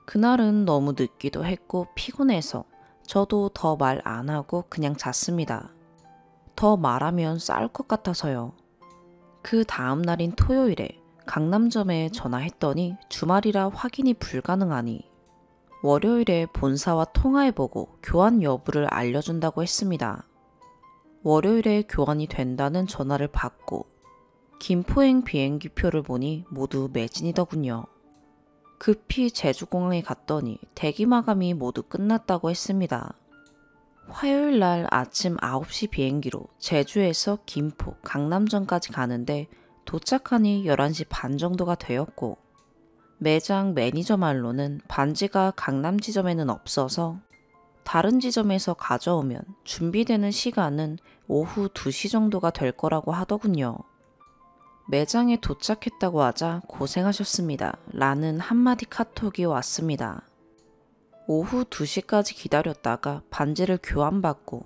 그날은 너무 늦기도 했고 피곤해서 저도 더 말 안 하고 그냥 잤습니다. 더 말하면 싸울 것 같아서요. 그 다음 날인 토요일에 강남점에 전화했더니 주말이라 확인이 불가능하니 월요일에 본사와 통화해보고 교환 여부를 알려준다고 했습니다. 월요일에 교환이 된다는 전화를 받고 김포행 비행기표를 보니 모두 매진이더군요. 급히 제주공항에 갔더니 대기 마감이 모두 끝났다고 했습니다. 화요일 날 아침 9시 비행기로 제주에서 김포, 강남점까지 가는데 도착하니 11시 반 정도가 되었고 매장 매니저 말로는 반지가 강남 지점에는 없어서 다른 지점에서 가져오면 준비되는 시간은 오후 2시 정도가 될 거라고 하더군요. 매장에 도착했다고 하자 고생하셨습니다. 라는 한마디 카톡이 왔습니다. 오후 2시까지 기다렸다가 반지를 교환받고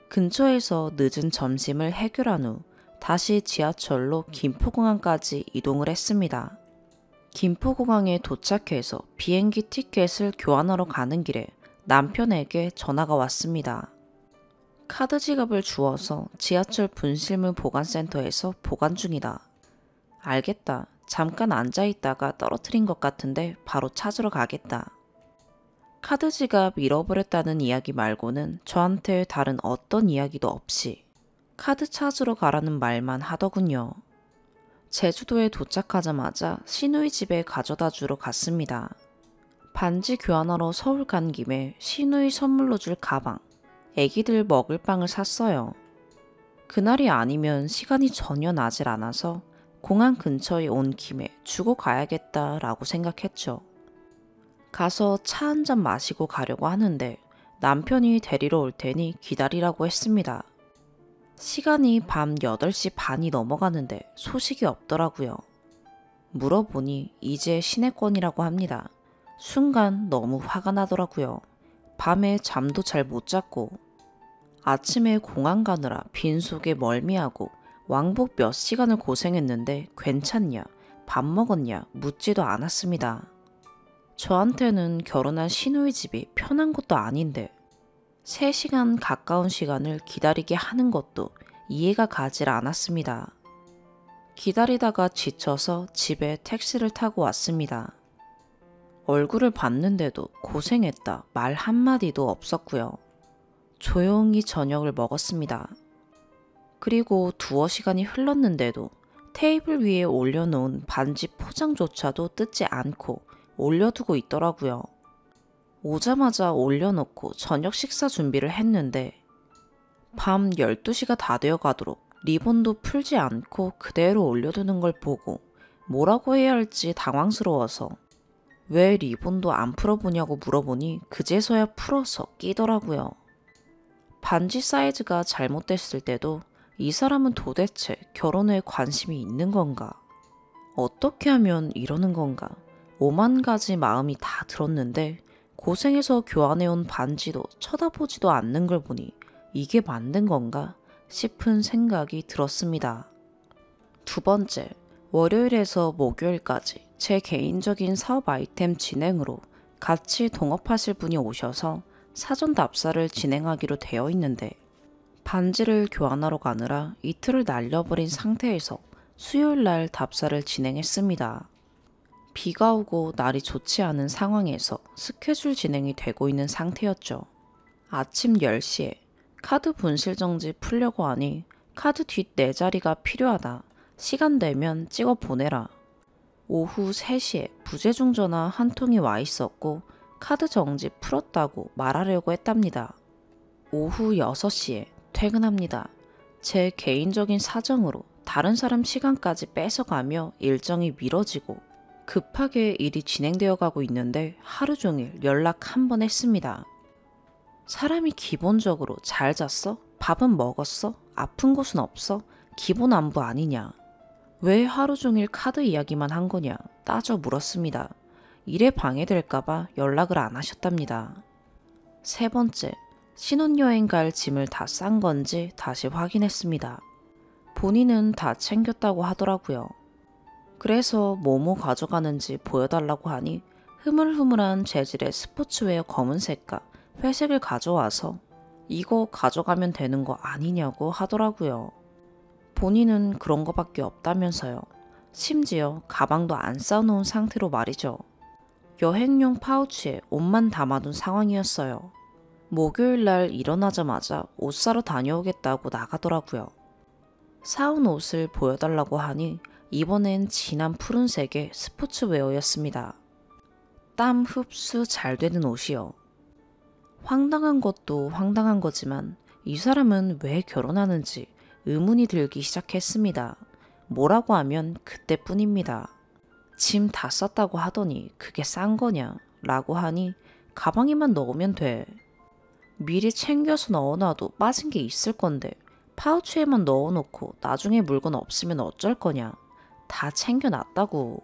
근처에서 늦은 점심을 해결한 후 다시 지하철로 김포공항까지 이동을 했습니다. 김포공항에 도착해서 비행기 티켓을 교환하러 가는 길에 남편에게 전화가 왔습니다. 카드 지갑을 주워서 지하철 분실물 보관센터에서 보관 중이다. 알겠다. 잠깐 앉아있다가 떨어뜨린 것 같은데 바로 찾으러 가겠다. 카드 지갑 잃어버렸다는 이야기 말고는 저한테 다른 어떤 이야기도 없이 카드 찾으러 가라는 말만 하더군요. 제주도에 도착하자마자 시누이 집에 가져다 주러 갔습니다. 반지 교환하러 서울 간 김에 시누이 선물로 줄 가방, 애기들 먹을 빵을 샀어요. 그날이 아니면 시간이 전혀 나질 않아서 공항 근처에 온 김에 주고 가야겠다라고 생각했죠. 가서 차 한 잔 마시고 가려고 하는데 남편이 데리러 올 테니 기다리라고 했습니다. 시간이 밤 8시 반이 넘어가는데 소식이 없더라고요. 물어보니 이제 시내권이라고 합니다. 순간 너무 화가 나더라고요. 밤에 잠도 잘 못 잤고 아침에 공항 가느라 빈속에 멀미하고 왕복 몇 시간을 고생했는데 괜찮냐, 밥 먹었냐 묻지도 않았습니다. 저한테는 결혼한 시누이 집이 편한 것도 아닌데 3시간 가까운 시간을 기다리게 하는 것도 이해가 가질 않았습니다. 기다리다가 지쳐서 집에 택시를 타고 왔습니다. 얼굴을 봤는데도 고생했다 말 한마디도 없었고요. 조용히 저녁을 먹었습니다. 그리고 두어 시간이 흘렀는데도 테이블 위에 올려놓은 반지 포장조차도 뜯지 않고 올려두고 있더라고요. 오자마자 올려놓고 저녁 식사 준비를 했는데 밤 12시가 다 되어 가도록 리본도 풀지 않고 그대로 올려두는 걸 보고 뭐라고 해야 할지 당황스러워서 왜 리본도 안 풀어보냐고 물어보니 그제서야 풀어서 끼더라고요. 반지 사이즈가 잘못됐을 때도 이 사람은 도대체 결혼에 관심이 있는 건가? 어떻게 하면 이러는 건가? 5만 가지 마음이 다 들었는데 고생해서 교환해온 반지도 쳐다보지도 않는 걸 보니 이게 맞는 건가 싶은 생각이 들었습니다. 두 번째, 월요일에서 목요일까지 제 개인적인 사업 아이템 진행으로 같이 동업하실 분이 오셔서 사전 답사를 진행하기로 되어 있는데 반지를 교환하러 가느라 이틀을 날려버린 상태에서 수요일 날 답사를 진행했습니다. 비가 오고 날이 좋지 않은 상황에서 스케줄 진행이 되고 있는 상태였죠. 아침 10시에 카드 분실 정지 풀려고 하니 카드 뒷 4자리가 필요하다. 시간 되면 찍어 보내라. 오후 3시에 부재중 전화 한 통이 와 있었고 카드 정지 풀었다고 말하려고 했답니다. 오후 6시에 퇴근합니다. 제 개인적인 사정으로 다른 사람 시간까지 뺏어가며 일정이 미뤄지고 급하게 일이 진행되어 가고 있는데 하루 종일 연락 한 번 했습니다. 사람이 기본적으로 잘 잤어? 밥은 먹었어? 아픈 곳은 없어? 기본 안부 아니냐? 왜 하루 종일 카드 이야기만 한 거냐? 따져 물었습니다. 일에 방해될까봐 연락을 안 하셨답니다. 세 번째, 신혼여행 갈 짐을 다 싼 건지 다시 확인했습니다. 본인은 다 챙겼다고 하더라고요. 그래서 뭐뭐 가져가는지 보여달라고 하니 흐물흐물한 재질의 스포츠웨어 검은색과 회색을 가져와서 이거 가져가면 되는 거 아니냐고 하더라고요. 본인은 그런 거밖에 없다면서요. 심지어 가방도 안 싸놓은 상태로 말이죠. 여행용 파우치에 옷만 담아둔 상황이었어요. 목요일 날 일어나자마자 옷 사러 다녀오겠다고 나가더라고요. 사온 옷을 보여달라고 하니 이번엔 진한 푸른색의 스포츠웨어였습니다. 땀 흡수 잘 되는 옷이요. 황당한 것도 황당한 거지만 이 사람은 왜 결혼하는지 의문이 들기 시작했습니다. 뭐라고 하면 그때뿐입니다. 짐 다 쌌다고 하더니 그게 싼 거냐 라고 하니 가방에만 넣으면 돼. 미리 챙겨서 넣어놔도 빠진 게 있을 건데 파우치에만 넣어놓고 나중에 물건 없으면 어쩔 거냐. 다 챙겨놨다고.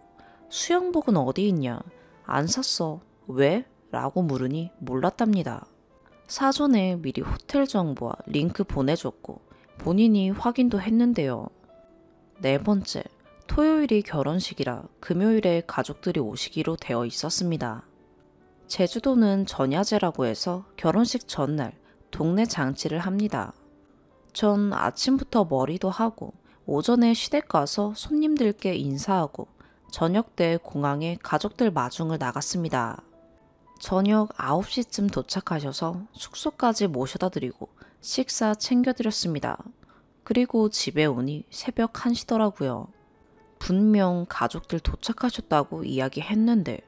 수영복은 어디 있냐. 안 샀어. 왜? 라고 물으니 몰랐답니다. 사전에 미리 호텔 정보와 링크 보내줬고 본인이 확인도 했는데요. 네 번째, 토요일이 결혼식이라 금요일에 가족들이 오시기로 되어 있었습니다. 제주도는 전야제라고 해서 결혼식 전날 동네 장치를 합니다. 전 아침부터 머리도 하고 오전에 시댁 가서 손님들께 인사하고 저녁 때 공항에 가족들 마중을 나갔습니다. 저녁 9시쯤 도착하셔서 숙소까지 모셔다 드리고 식사 챙겨드렸습니다. 그리고 집에 오니 새벽 1시더라고요. 분명 가족들 도착하셨다고 이야기했는데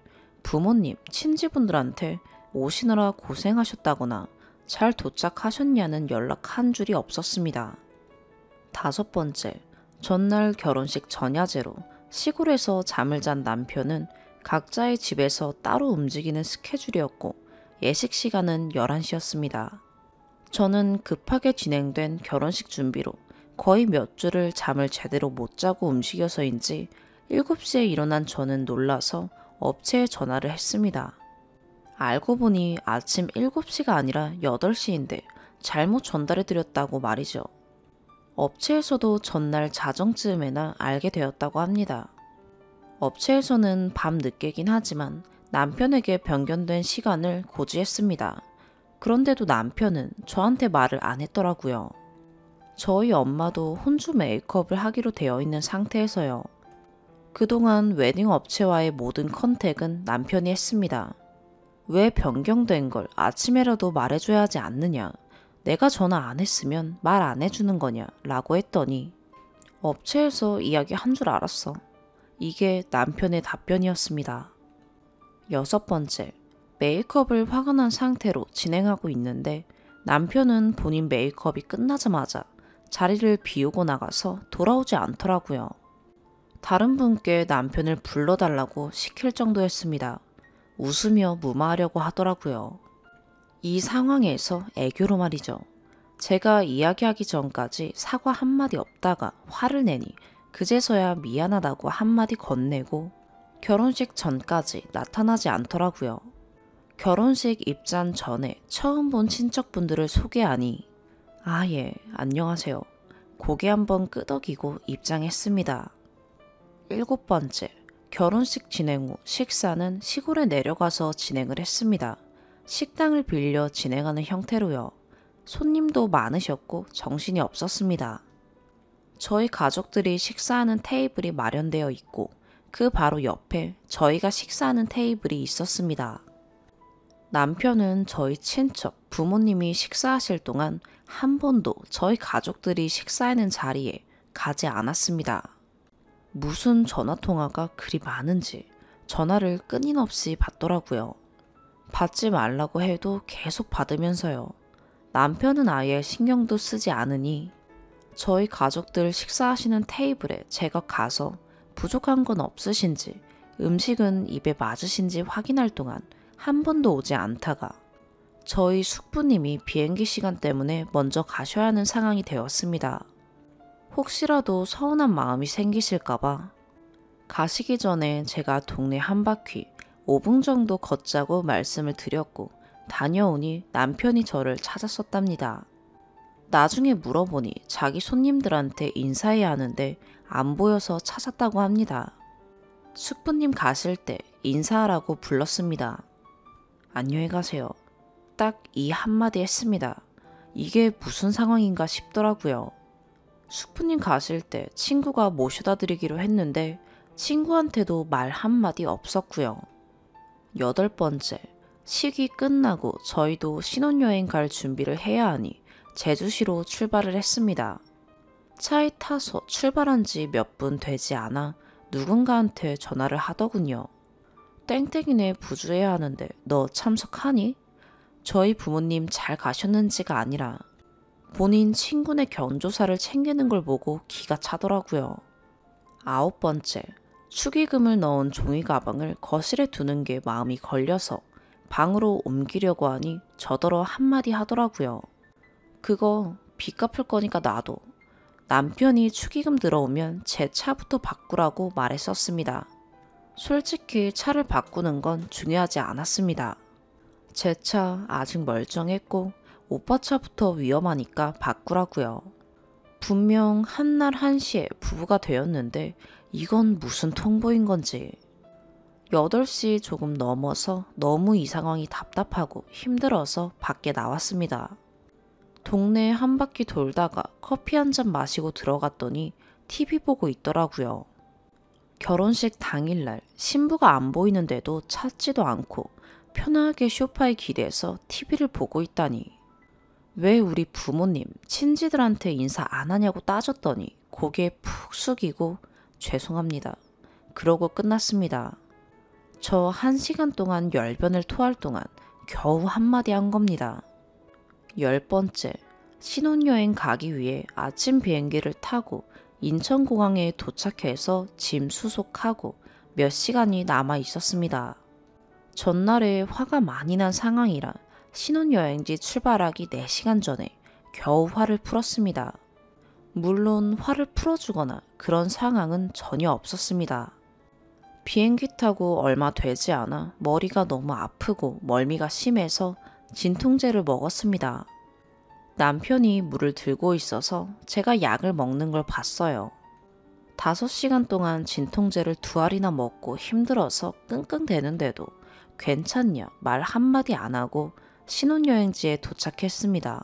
부모님, 친지분들한테 오시느라 고생하셨다거나 잘 도착하셨냐는 연락 한 줄이 없었습니다. 5번째, 전날 결혼식 전야제로 시골에서 잠을 잔 남편은 각자의 집에서 따로 움직이는 스케줄이었고 예식 시간은 11시였습니다. 저는 급하게 진행된 결혼식 준비로 거의 몇 주를 잠을 제대로 못 자고 움직여서인지 7시에 일어난 저는 놀라서 업체에 전화를 했습니다. 알고 보니 아침 7시가 아니라 8시인데 잘못 전달해드렸다고 말이죠. 업체에서도 전날 자정쯤에나 알게 되었다고 합니다. 업체에서는 밤 늦게긴 하지만 남편에게 변경된 시간을 고지했습니다. 그런데도 남편은 저한테 말을 안 했더라고요. 저희 엄마도 혼주 메이크업을 하기로 되어 있는 상태에서요. 그동안 웨딩 업체와의 모든 컨택은 남편이 했습니다. 왜 변경된 걸 아침에라도 말해줘야 하지 않느냐, 내가 전화 안 했으면 말 안 해주는 거냐 라고 했더니 업체에서 이야기한 줄 알았어. 이게 남편의 답변이었습니다. 6번째, 메이크업을 화가 난 상태로 진행하고 있는데 남편은 본인 메이크업이 끝나자마자 자리를 비우고 나가서 돌아오지 않더라고요. 다른 분께 남편을 불러달라고 시킬 정도였습니다. 웃으며 무마하려고 하더라고요. 이 상황에서 애교로 말이죠. 제가 이야기하기 전까지 사과 한마디 없다가 화를 내니 그제서야 미안하다고 한마디 건네고 결혼식 전까지 나타나지 않더라고요. 결혼식 입장 전에 처음 본 친척분들을 소개하니 아, 예, 안녕하세요. 고개 한번 끄덕이고 입장했습니다. 7번째, 결혼식 진행 후 식사는 시골에 내려가서 진행을 했습니다. 식당을 빌려 진행하는 형태로요. 손님도 많으셨고 정신이 없었습니다. 저희 가족들이 식사하는 테이블이 마련되어 있고 그 바로 옆에 저희가 식사하는 테이블이 있었습니다. 남편은 저희 친척, 부모님이 식사하실 동안 한 번도 저희 가족들이 식사하는 자리에 가지 않았습니다. 무슨 전화통화가 그리 많은지 전화를 끊임없이 받더라고요. 받지 말라고 해도 계속 받으면서요. 남편은 아예 신경도 쓰지 않으니 저희 가족들 식사하시는 테이블에 제가 가서 부족한 건 없으신지 음식은 입에 맞으신지 확인할 동안 한 번도 오지 않다가 저희 숙부님이 비행기 시간 때문에 먼저 가셔야 하는 상황이 되었습니다. 혹시라도 서운한 마음이 생기실까봐 가시기 전에 제가 동네 한 바퀴 5분 정도 걷자고 말씀을 드렸고 다녀오니 남편이 저를 찾았었답니다. 나중에 물어보니 자기 손님들한테 인사해야 하는데 안 보여서 찾았다고 합니다. 숙부님 가실 때 인사하라고 불렀습니다. 안녕히 가세요. 딱 이 한마디 했습니다. 이게 무슨 상황인가 싶더라고요. 숙부님 가실 때 친구가 모셔다 드리기로 했는데 친구한테도 말 한마디 없었고요. 8번째, 식이 끝나고 저희도 신혼여행 갈 준비를 해야 하니 제주시로 출발을 했습니다. 차에 타서 출발한 지 몇 분 되지 않아 누군가한테 전화를 하더군요. 땡땡이네 부주해야 하는데 너 참석하니? 저희 부모님 잘 가셨는지가 아니라 본인 친구네 경조사를 챙기는 걸 보고 기가 차더라고요. 9번째, 축의금을 넣은 종이 가방을 거실에 두는 게 마음이 걸려서 방으로 옮기려고 하니 저더러 한마디 하더라고요. 그거 빚 갚을 거니까 놔둬. 남편이 축의금 들어오면 제 차부터 바꾸라고 말했었습니다. 솔직히 차를 바꾸는 건 중요하지 않았습니다. 제 차 아직 멀쩡했고 오빠 차부터 위험하니까 바꾸라고요. 분명 한날 한시에 부부가 되었는데 이건 무슨 통보인 건지. 8시 조금 넘어서 너무 이 상황이 답답하고 힘들어서 밖에 나왔습니다. 동네 한 바퀴 돌다가 커피 한 잔 마시고 들어갔더니 TV 보고 있더라고요. 결혼식 당일날 신부가 안 보이는데도 찾지도 않고 편하게 소파에 기대서 TV를 보고 있다니. 왜 우리 부모님, 친지들한테 인사 안 하냐고 따졌더니 고개 푹 숙이고 죄송합니다. 그러고 끝났습니다. 저 1시간 동안 열변을 토할 동안 겨우 한마디 한 겁니다. 10번째, 신혼여행 가기 위해 아침 비행기를 타고 인천공항에 도착해서 짐 수속하고 몇 시간이 남아 있었습니다. 전날에 화가 많이 난 상황이라 신혼여행지 출발하기 4시간 전에 겨우 화를 풀었습니다. 물론 화를 풀어주거나 그런 상황은 전혀 없었습니다. 비행기 타고 얼마 되지 않아 머리가 너무 아프고 멀미가 심해서 진통제를 먹었습니다. 남편이 물을 들고 있어서 제가 약을 먹는 걸 봤어요. 5시간 동안 진통제를 2알이나 먹고 힘들어서 끙끙대는데도 괜찮냐 말 한마디 안 하고 신혼여행지에 도착했습니다.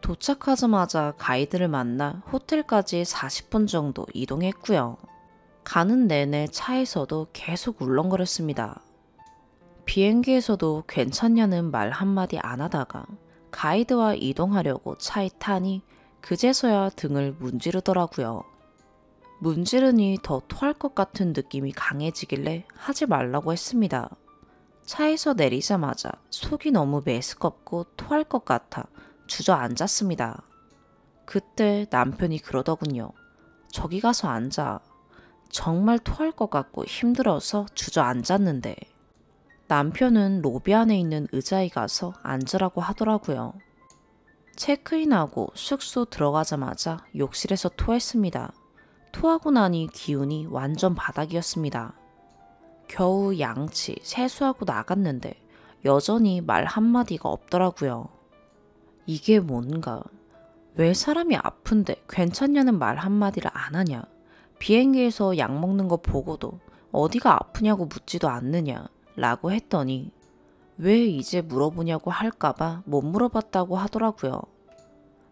도착하자마자 가이드를 만나 호텔까지 40분 정도 이동했고요. 가는 내내 차에서도 계속 울렁거렸습니다. 비행기에서도 괜찮냐는 말 한마디 안 하다가 가이드와 이동하려고 차에 타니 그제서야 등을 문지르더라고요. 문지르니 더 토할 것 같은 느낌이 강해지길래 하지 말라고 했습니다. 차에서 내리자마자 속이 너무 메스껍고 토할 것 같아 주저앉았습니다. 그때 남편이 그러더군요. 저기 가서 앉아. 정말 토할 것 같고 힘들어서 주저앉았는데. 남편은 로비 안에 있는 의자에 가서 앉으라고 하더라고요. 체크인하고 숙소 들어가자마자 욕실에서 토했습니다. 토하고 나니 기운이 완전 바닥이었습니다. 겨우 양치, 세수하고 나갔는데 여전히 말 한마디가 없더라고요. 이게 뭔가? 왜 사람이 아픈데 괜찮냐는 말 한마디를 안 하냐? 비행기에서 약 먹는 거 보고도 어디가 아프냐고 묻지도 않느냐? 라고 했더니 왜 이제 물어보냐고 할까봐 못 물어봤다고 하더라고요.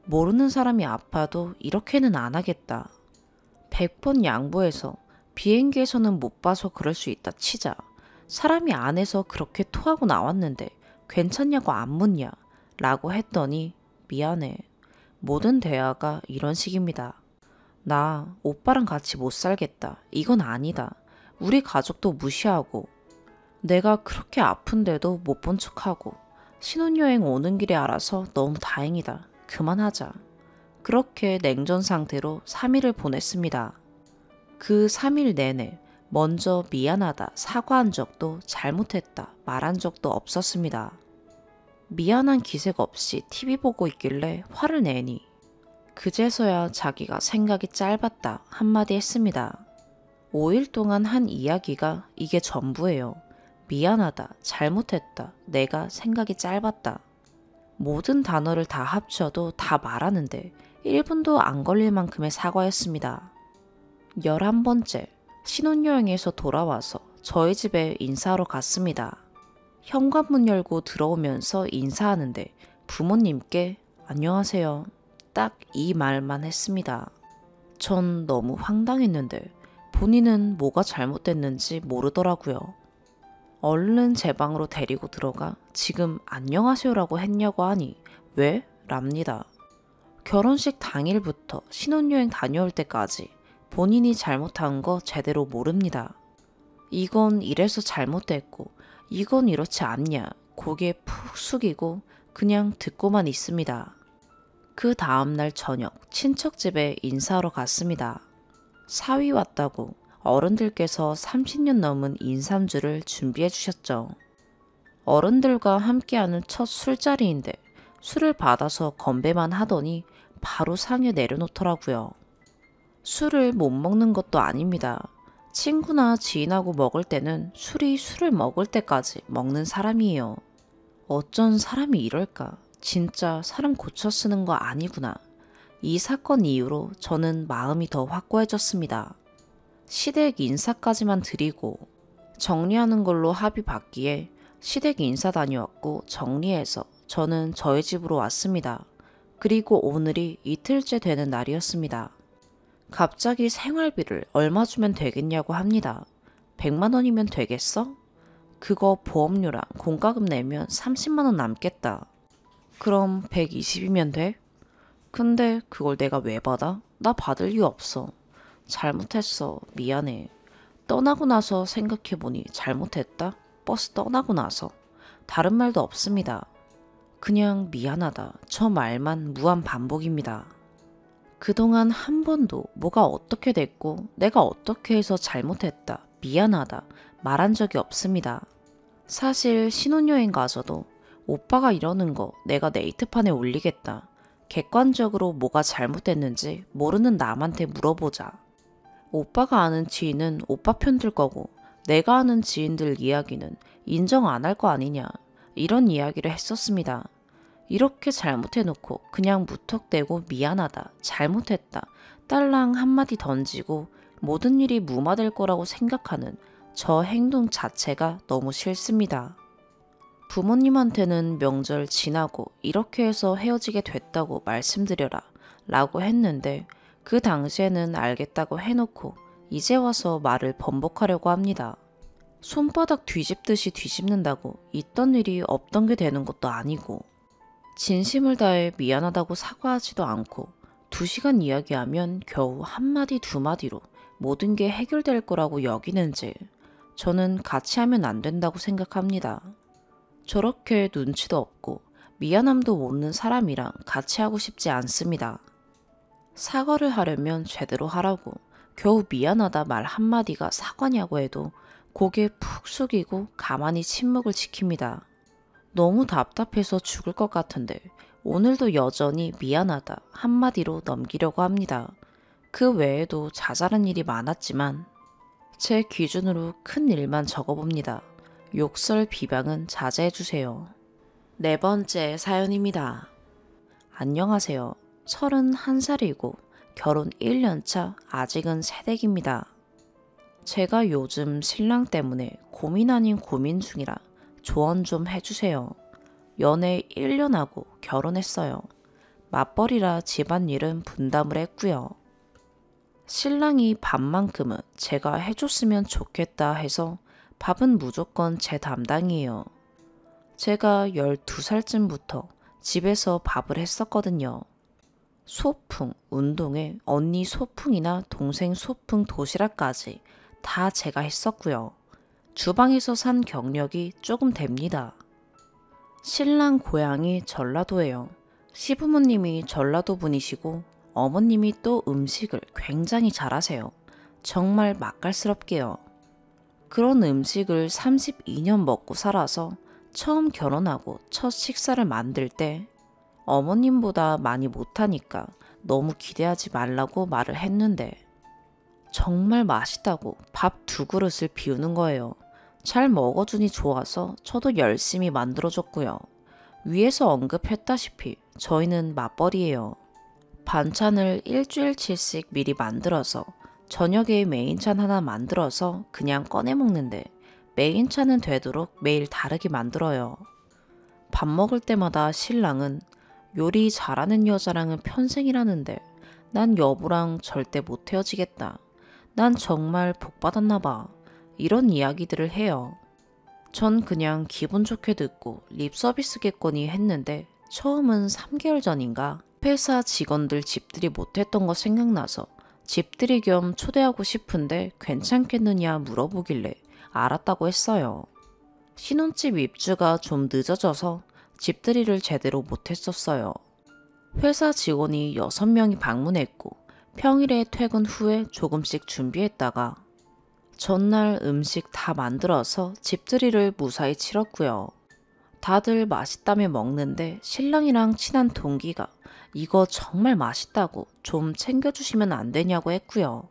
모르는 사람이 아파도 이렇게는 안 하겠다. 100번 양보해서 비행기에서는 못 봐서 그럴 수 있다 치자. 사람이 안에서 그렇게 토하고 나왔는데 괜찮냐고 안 묻냐? 라고 했더니 미안해. 모든 대화가 이런 식입니다. 나 오빠랑 같이 못 살겠다. 이건 아니다. 우리 가족도 무시하고 내가 그렇게 아픈데도 못 본 척하고 신혼여행 오는 길에 알아서 너무 다행이다. 그만하자. 그렇게 냉전 상태로 3일을 보냈습니다. 그 3일 내내 먼저 미안하다 사과한 적도 잘못했다 말한 적도 없었습니다. 미안한 기색 없이 TV 보고 있길래 화를 내니 그제서야 자기가 생각이 짧았다 한마디 했습니다. 5일 동안 한 이야기가 이게 전부예요. 미안하다, 잘못했다, 내가 생각이 짧았다. 모든 단어를 다 합쳐도 다 말하는데 1분도 안 걸릴 만큼의 사과였습니다. 11번째, 신혼여행에서 돌아와서 저희 집에 인사하러 갔습니다. 현관문 열고 들어오면서 인사하는데 부모님께 안녕하세요. 딱 이 말만 했습니다. 전 너무 황당했는데 본인은 뭐가 잘못됐는지 모르더라고요. 얼른 제 방으로 데리고 들어가 지금 안녕하세요라고 했냐고 하니 왜? 랍니다. 결혼식 당일부터 신혼여행 다녀올 때까지 본인이 잘못한 거 제대로 모릅니다. 이건 이래서 잘못됐고 이건 이렇지 않냐 고개 푹 숙이고 그냥 듣고만 있습니다. 그 다음날 저녁 친척집에 인사하러 갔습니다. 사위 왔다고 어른들께서 30년 넘은 인삼주를 준비해 주셨죠. 어른들과 함께하는 첫 술자리인데 술을 받아서 건배만 하더니 바로 상에 내려놓더라고요. 술을 못 먹는 것도 아닙니다. 친구나 지인하고 먹을 때는 술을 먹을 때까지 먹는 사람이에요. 어쩐 사람이 이럴까? 진짜 사람 고쳐 쓰는 거 아니구나. 이 사건 이후로 저는 마음이 더 확고해졌습니다. 시댁 인사까지만 드리고 정리하는 걸로 합의 받기에 시댁 인사 다녀왔고 정리해서 저는 저희 집으로 왔습니다. 그리고 오늘이 이틀째 되는 날이었습니다. 갑자기 생활비를 얼마 주면 되겠냐고 합니다. 100만 원이면 되겠어? 그거 보험료랑 공과금 내면 30만 원 남겠다. 그럼 120이면 돼? 근데 그걸 내가 왜 받아? 나 받을 이유 없어. 잘못했어. 미안해. 떠나고 나서 생각해보니 잘못했다? 버스 떠나고 나서. 다른 말도 없습니다. 그냥 미안하다. 저 말만 무한 반복입니다. 그동안 한 번도 뭐가 어떻게 됐고 내가 어떻게 해서 잘못했다, 미안하다 말한 적이 없습니다. 사실 신혼여행 가서도 오빠가 이러는 거 내가 네이트판에 올리겠다. 객관적으로 뭐가 잘못됐는지 모르는 남한테 물어보자. 오빠가 아는 지인은 오빠 편 들 거고 내가 아는 지인들 이야기는 인정 안 할 거 아니냐. 이런 이야기를 했었습니다. 이렇게 잘못해놓고 그냥 무턱대고 미안하다, 잘못했다, 딸랑 한마디 던지고 모든 일이 무마될 거라고 생각하는 저 행동 자체가 너무 싫습니다. 부모님한테는 명절 지나고 이렇게 해서 헤어지게 됐다고 말씀드려라 라고 했는데 그 당시에는 알겠다고 해놓고 이제 와서 말을 번복하려고 합니다. 손바닥 뒤집듯이 뒤집는다고 있던 일이 없던 게 되는 것도 아니고 진심을 다해 미안하다고 사과하지도 않고 2시간 이야기하면 겨우 한마디 두마디로 모든 게 해결될 거라고 여기는지 저는 같이 하면 안 된다고 생각합니다. 저렇게 눈치도 없고 미안함도 모르는 사람이랑 같이 하고 싶지 않습니다. 사과를 하려면 제대로 하라고 겨우 미안하다 말 한마디가 사과냐고 해도 고개 푹 숙이고 가만히 침묵을 지킵니다. 너무 답답해서 죽을 것 같은데 오늘도 여전히 미안하다 한마디로 넘기려고 합니다. 그 외에도 자잘한 일이 많았지만 제 기준으로 큰 일만 적어봅니다. 욕설 비방은 자제해주세요. 4번째 사연입니다. 안녕하세요. 31살이고 결혼 1년차 아직은 새댁입니다. 제가 요즘 신랑 때문에 고민 아닌 고민 중이라 조언 좀 해주세요. 연애 1년 하고 결혼했어요. 맞벌이라 집안일은 분담을 했고요. 신랑이 밥만큼은 제가 해줬으면 좋겠다 해서 밥은 무조건 제 담당이에요. 제가 12살쯤부터 집에서 밥을 했었거든요. 소풍, 운동회, 언니 소풍이나 동생 소풍 도시락까지 다 제가 했었고요. 주방에서 산 경력이 조금 됩니다. 신랑 고향이 전라도예요. 시부모님이 전라도 분이시고 어머님이 또 음식을 굉장히 잘하세요. 정말 맛깔스럽게요. 그런 음식을 32년 먹고 살아서 처음 결혼하고 첫 식사를 만들 때 어머님보다 많이 못하니까 너무 기대하지 말라고 말을 했는데 정말 맛있다고 밥 2그릇을 비우는 거예요. 잘 먹어주니 좋아서 저도 열심히 만들어줬고요. 위에서 언급했다시피 저희는 맞벌이에요. 반찬을 일주일치씩 미리 만들어서 저녁에 메인찬 하나 만들어서 그냥 꺼내 먹는데 메인찬은 되도록 매일 다르게 만들어요. 밥 먹을 때마다 신랑은 요리 잘하는 여자랑은 평생이라는데 난 여보랑 절대 못 헤어지겠다. 난 정말 복 받았나 봐. 이런 이야기들을 해요. 전 그냥 기분 좋게 듣고 립서비스겠거니 했는데 처음은 3개월 전인가 회사 직원들 집들이 못했던 거 생각나서 집들이 겸 초대하고 싶은데 괜찮겠느냐 물어보길래 알았다고 했어요. 신혼집 입주가 좀 늦어져서 집들이를 제대로 못했었어요. 회사 직원이 6명이 방문했고 평일에 퇴근 후에 조금씩 준비했다가 전날 음식 다 만들어서 집들이를 무사히 치렀고요. 다들 맛있다며 먹는데 신랑이랑 친한 동기가 이거 정말 맛있다고 좀 챙겨주시면 안 되냐고 했고요.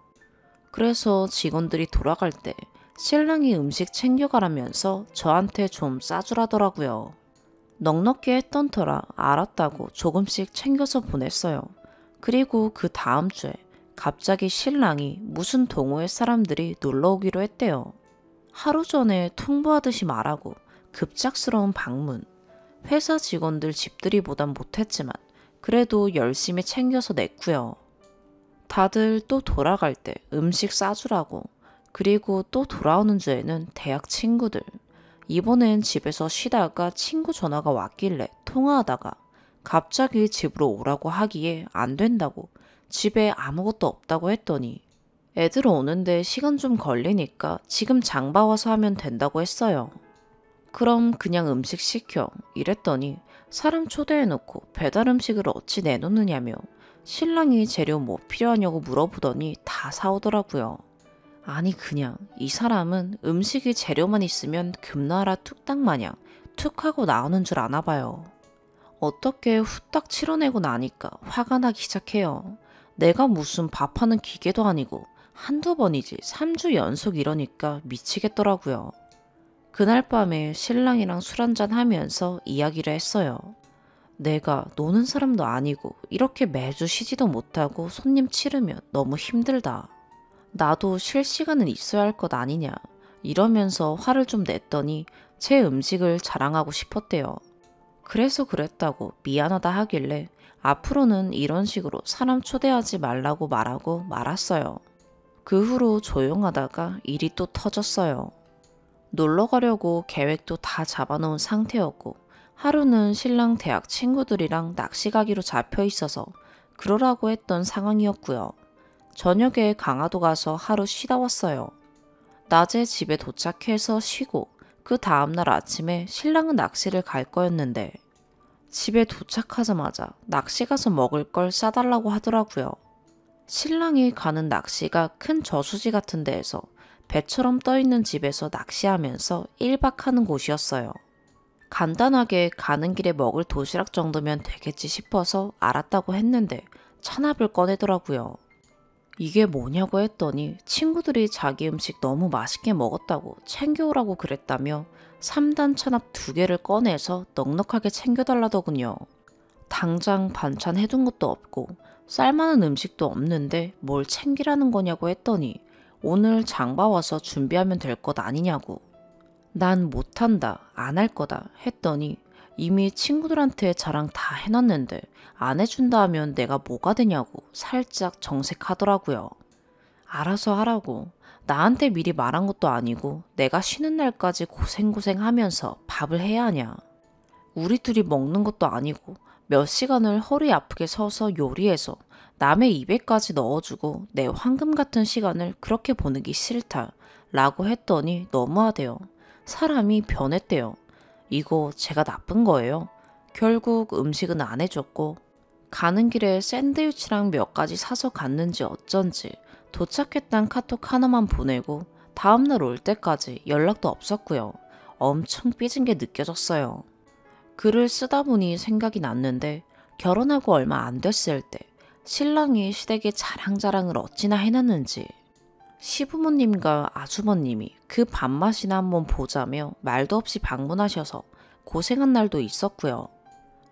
그래서 직원들이 돌아갈 때 신랑이 음식 챙겨가라면서 저한테 좀 싸주라더라고요. 넉넉히 했던 터라 알았다고 조금씩 챙겨서 보냈어요. 그리고 그 다음 주에 갑자기 신랑이 무슨 동호회 사람들이 놀러 오기로 했대요. 하루 전에 통보하듯이 말하고 급작스러운 방문. 회사 직원들 집들이보단 못했지만 그래도 열심히 챙겨서 냈고요. 다들 또 돌아갈 때 음식 싸주라고. 그리고 또 돌아오는 주에는 대학 친구들. 이번엔 집에서 쉬다가 친구 전화가 왔길래 통화하다가 갑자기 집으로 오라고 하기에 안 된다고 집에 아무것도 없다고 했더니 애들 오는데 시간 좀 걸리니까 지금 장 봐와서 하면 된다고 했어요. 그럼 그냥 음식 시켜 이랬더니 사람 초대해놓고 배달 음식을 어찌 내놓느냐며 신랑이 재료 뭐 필요하냐고 물어보더니 다 사오더라고요. 아니 그냥 이 사람은 음식이 재료만 있으면 금나라 뚝딱 마냥 툭 하고 나오는 줄 아나 봐요. 어떻게 후딱 치러내고 나니까 화가 나기 시작해요. 내가 무슨 밥하는 기계도 아니고 한두 번이지 3주 연속 이러니까 미치겠더라고요. 그날 밤에 신랑이랑 술 한잔 하면서 이야기를 했어요. 내가 노는 사람도 아니고 이렇게 매주 쉬지도 못하고 손님 치르면 너무 힘들다. 나도 쉴 시간은 있어야 할 것 아니냐. 이러면서 화를 좀 냈더니 제 음식을 자랑하고 싶었대요. 그래서 그랬다고 미안하다 하길래 앞으로는 이런 식으로 사람 초대하지 말라고 말하고 말았어요. 그 후로 조용하다가 일이 또 터졌어요. 놀러 가려고 계획도 다 잡아놓은 상태였고 하루는 신랑 대학 친구들이랑 낚시 가기로 잡혀 있어서 그러라고 했던 상황이었고요. 저녁에 강화도 가서 하루 쉬다 왔어요. 낮에 집에 도착해서 쉬고 그 다음날 아침에 신랑은 낚시를 갈 거였는데 집에 도착하자마자 낚시 가서 먹을 걸 싸달라고 하더라고요. 신랑이 가는 낚시가 큰 저수지 같은 데에서 배처럼 떠있는 집에서 낚시하면서 1박 하는 곳이었어요. 간단하게 가는 길에 먹을 도시락 정도면 되겠지 싶어서 알았다고 했는데 찬압을 꺼내더라고요. 이게 뭐냐고 했더니 친구들이 자기 음식 너무 맛있게 먹었다고 챙겨오라고 그랬다며 3단 찬압 2개를 꺼내서 넉넉하게 챙겨달라더군요. 당장 반찬 해둔 것도 없고 쌀만한 음식도 없는데 뭘 챙기라는 거냐고 했더니 오늘 장 봐와서 준비하면 될 것 아니냐고. 난 못한다, 안 할 거다 했더니 이미 친구들한테 자랑 다 해놨는데 안 해준다 하면 내가 뭐가 되냐고 살짝 정색하더라고요. 알아서 하라고. 나한테 미리 말한 것도 아니고 내가 쉬는 날까지 고생하면서 밥을 해야 하냐. 우리 둘이 먹는 것도 아니고 몇 시간을 허리 아프게 서서 요리해서 남의 입에까지 넣어주고 내 황금 같은 시간을 그렇게 보내기 싫다 라고 했더니 너무하대요. 사람이 변했대요. 이거 제가 나쁜 거예요. 결국 음식은 안 해줬고 가는 길에 샌드위치랑 몇 가지 사서 갔는지 어쩐지 도착했단 카톡 하나만 보내고 다음날 올 때까지 연락도 없었고요. 엄청 삐진 게 느껴졌어요. 글을 쓰다 보니 생각이 났는데 결혼하고 얼마 안 됐을 때 신랑이 시댁에 자랑자랑을 어찌나 해놨는지 시부모님과 아주버님이 그 밥맛이나 한번 보자며 말도 없이 방문하셔서 고생한 날도 있었고요.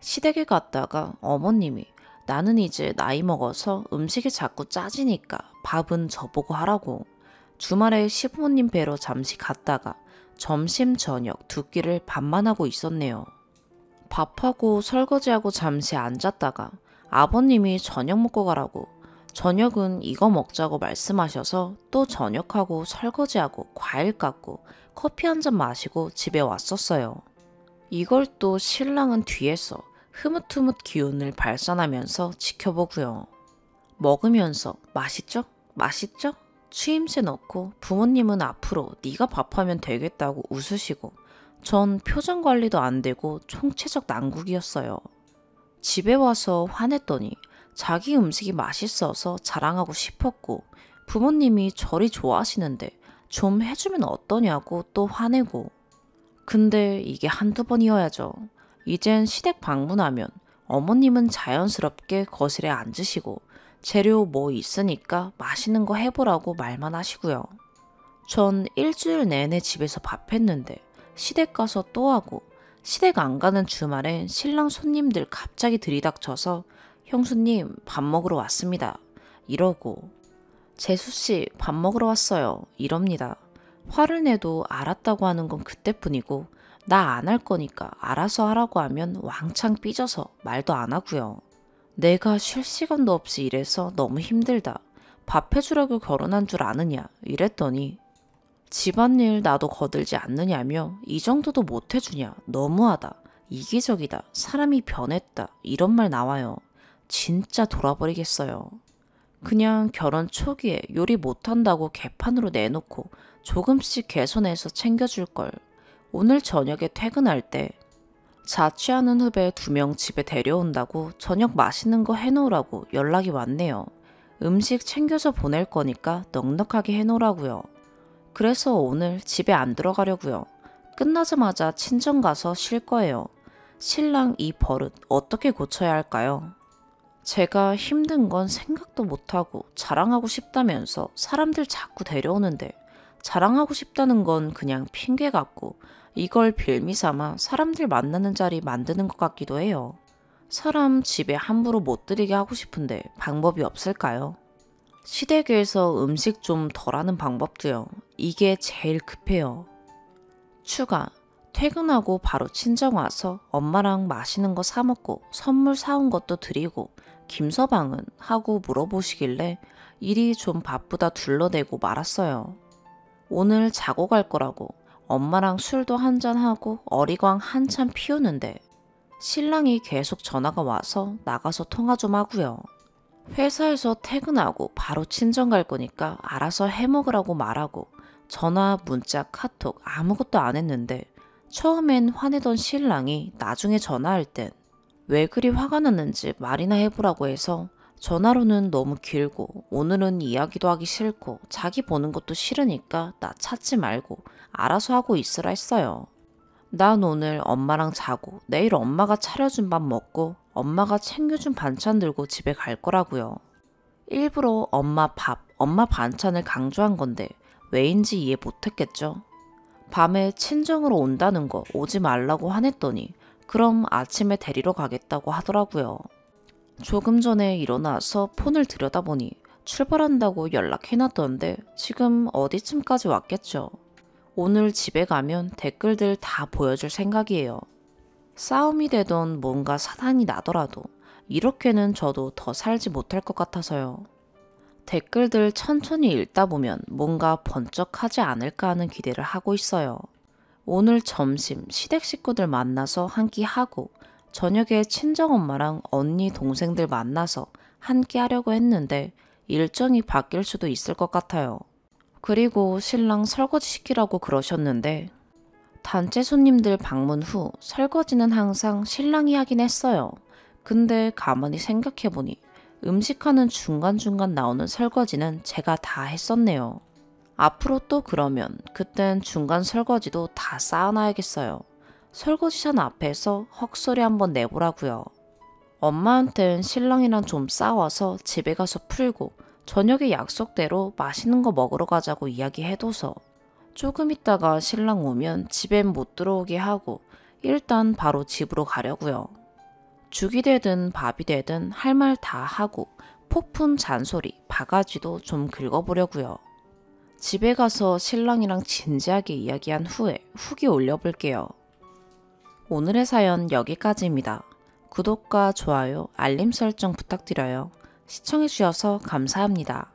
시댁에 갔다가 어머님이 나는 이제 나이 먹어서 음식이 자꾸 짜지니까 밥은 저보고 하라고 주말에 시부모님 뵈러 잠시 갔다가 점심 저녁 2끼를 밥만 하고 있었네요. 밥하고 설거지하고 잠시 앉았다가 아버님이 저녁 먹고 가라고 저녁은 이거 먹자고 말씀하셔서 또 저녁하고 설거지하고 과일 깎고 커피 한 잔 마시고 집에 왔었어요. 이걸 또 신랑은 뒤에서 흐뭇흐뭇 기운을 발산하면서 지켜보고요. 먹으면서 맛있죠? 맛있죠? 추임새 넣고 부모님은 앞으로 네가 밥하면 되겠다고 웃으시고 전 표정 관리도 안 되고 총체적 난국이었어요. 집에 와서 화냈더니 자기 음식이 맛있어서 자랑하고 싶었고 부모님이 저리 좋아하시는데 좀 해주면 어떠냐고 또 화내고 근데 이게 한두 번이어야죠. 이젠 시댁 방문하면 어머님은 자연스럽게 거실에 앉으시고 재료 뭐 있으니까 맛있는 거 해보라고 말만 하시고요. 전 일주일 내내 집에서 밥했는데 시댁 가서 또 하고 시댁 안 가는 주말엔 신랑 손님들 갑자기 들이닥쳐서 형수님 밥 먹으러 왔습니다. 이러고 재수씨 밥 먹으러 왔어요. 이럽니다. 화를 내도 알았다고 하는 건 그때뿐이고 나 안 할 거니까 알아서 하라고 하면 왕창 삐져서 말도 안 하고요. 내가 쉴 시간도 없이 일해서 너무 힘들다. 밥 해주려고 결혼한 줄 아느냐 이랬더니 집안일 나도 거들지 않느냐며 이 정도도 못 해주냐 너무하다. 이기적이다. 사람이 변했다. 이런 말 나와요. 진짜 돌아버리겠어요. 그냥 결혼 초기에 요리 못한다고 개판으로 내놓고 조금씩 개선해서 챙겨줄 걸. 오늘 저녁에 퇴근할 때 자취하는 후배 2명 집에 데려온다고 저녁 맛있는 거 해놓으라고 연락이 왔네요. 음식 챙겨서 보낼 거니까 넉넉하게 해놓으라고요. 그래서 오늘 집에 안 들어가려고요. 끝나자마자 친정 가서 쉴 거예요. 신랑 이 버릇 어떻게 고쳐야 할까요? 제가 힘든 건 생각도 못하고 자랑하고 싶다면서 사람들 자꾸 데려오는데 자랑하고 싶다는 건 그냥 핑계 같고 이걸 빌미 삼아 사람들 만나는 자리 만드는 것 같기도 해요. 사람 집에 함부로 못 들이게 하고 싶은데 방법이 없을까요? 시댁에서 음식 좀 덜하는 방법도요. 이게 제일 급해요. 추가. 퇴근하고 바로 친정 와서 엄마랑 맛있는 거 사 먹고 선물 사온 것도 드리고 김서방은 하고 물어보시길래 일이 좀 바쁘다 둘러대고 말았어요. 오늘 자고 갈 거라고 엄마랑 술도 한잔하고 어리광 한참 피우는데 신랑이 계속 전화가 와서 나가서 통화 좀 하고요. 회사에서 퇴근하고 바로 친정 갈 거니까 알아서 해먹으라고 말하고 전화, 문자, 카톡 아무것도 안 했는데 처음엔 화내던 신랑이 나중에 전화할 땐 왜 그리 화가 났는지 말이나 해보라고 해서 전화로는 너무 길고 오늘은 이야기도 하기 싫고 자기 보는 것도 싫으니까 나 찾지 말고 알아서 하고 있으라 했어요. 난 오늘 엄마랑 자고 내일 엄마가 차려준 밥 먹고 엄마가 챙겨준 반찬 들고 집에 갈 거라고요. 일부러 엄마 밥, 엄마 반찬을 강조한 건데 왜인지 이해 못했겠죠. 밤에 친정으로 온다는 거 오지 말라고 화냈더니 그럼 아침에 데리러 가겠다고 하더라고요. 조금 전에 일어나서 폰을 들여다보니 출발한다고 연락해놨던데 지금 어디쯤까지 왔겠죠. 오늘 집에 가면 댓글들 다 보여줄 생각이에요. 싸움이 되던 뭔가 사단이 나더라도 이렇게는 저도 더 살지 못할 것 같아서요. 댓글들 천천히 읽다 보면 뭔가 번쩍하지 않을까 하는 기대를 하고 있어요. 오늘 점심 시댁 식구들 만나서 한 끼 하고 저녁에 친정엄마랑 언니 동생들 만나서 한 끼 하려고 했는데 일정이 바뀔 수도 있을 것 같아요. 그리고 신랑 설거지 시키라고 그러셨는데 단체 손님들 방문 후 설거지는 항상 신랑이 하긴 했어요. 근데 가만히 생각해보니 음식하는 중간중간 나오는 설거지는 제가 다 했었네요. 앞으로 또 그러면 그땐 중간 설거지도 다 쌓아놔야겠어요. 설거지산 앞에서 헛소리 한번 내보라고요. 엄마한텐 신랑이랑 좀 싸워서 집에 가서 풀고 저녁에 약속대로 맛있는 거 먹으러 가자고 이야기해둬서 조금 있다가 신랑 오면 집엔 못 들어오게 하고 일단 바로 집으로 가려고요. 죽이 되든 밥이 되든 할 말 다 하고 폭풍 잔소리, 바가지도 좀 긁어보려고요. 집에 가서 신랑이랑 진지하게 이야기한 후에 후기 올려볼게요. 오늘의 사연 여기까지입니다. 구독과 좋아요, 알림 설정 부탁드려요. 시청해주셔서 감사합니다.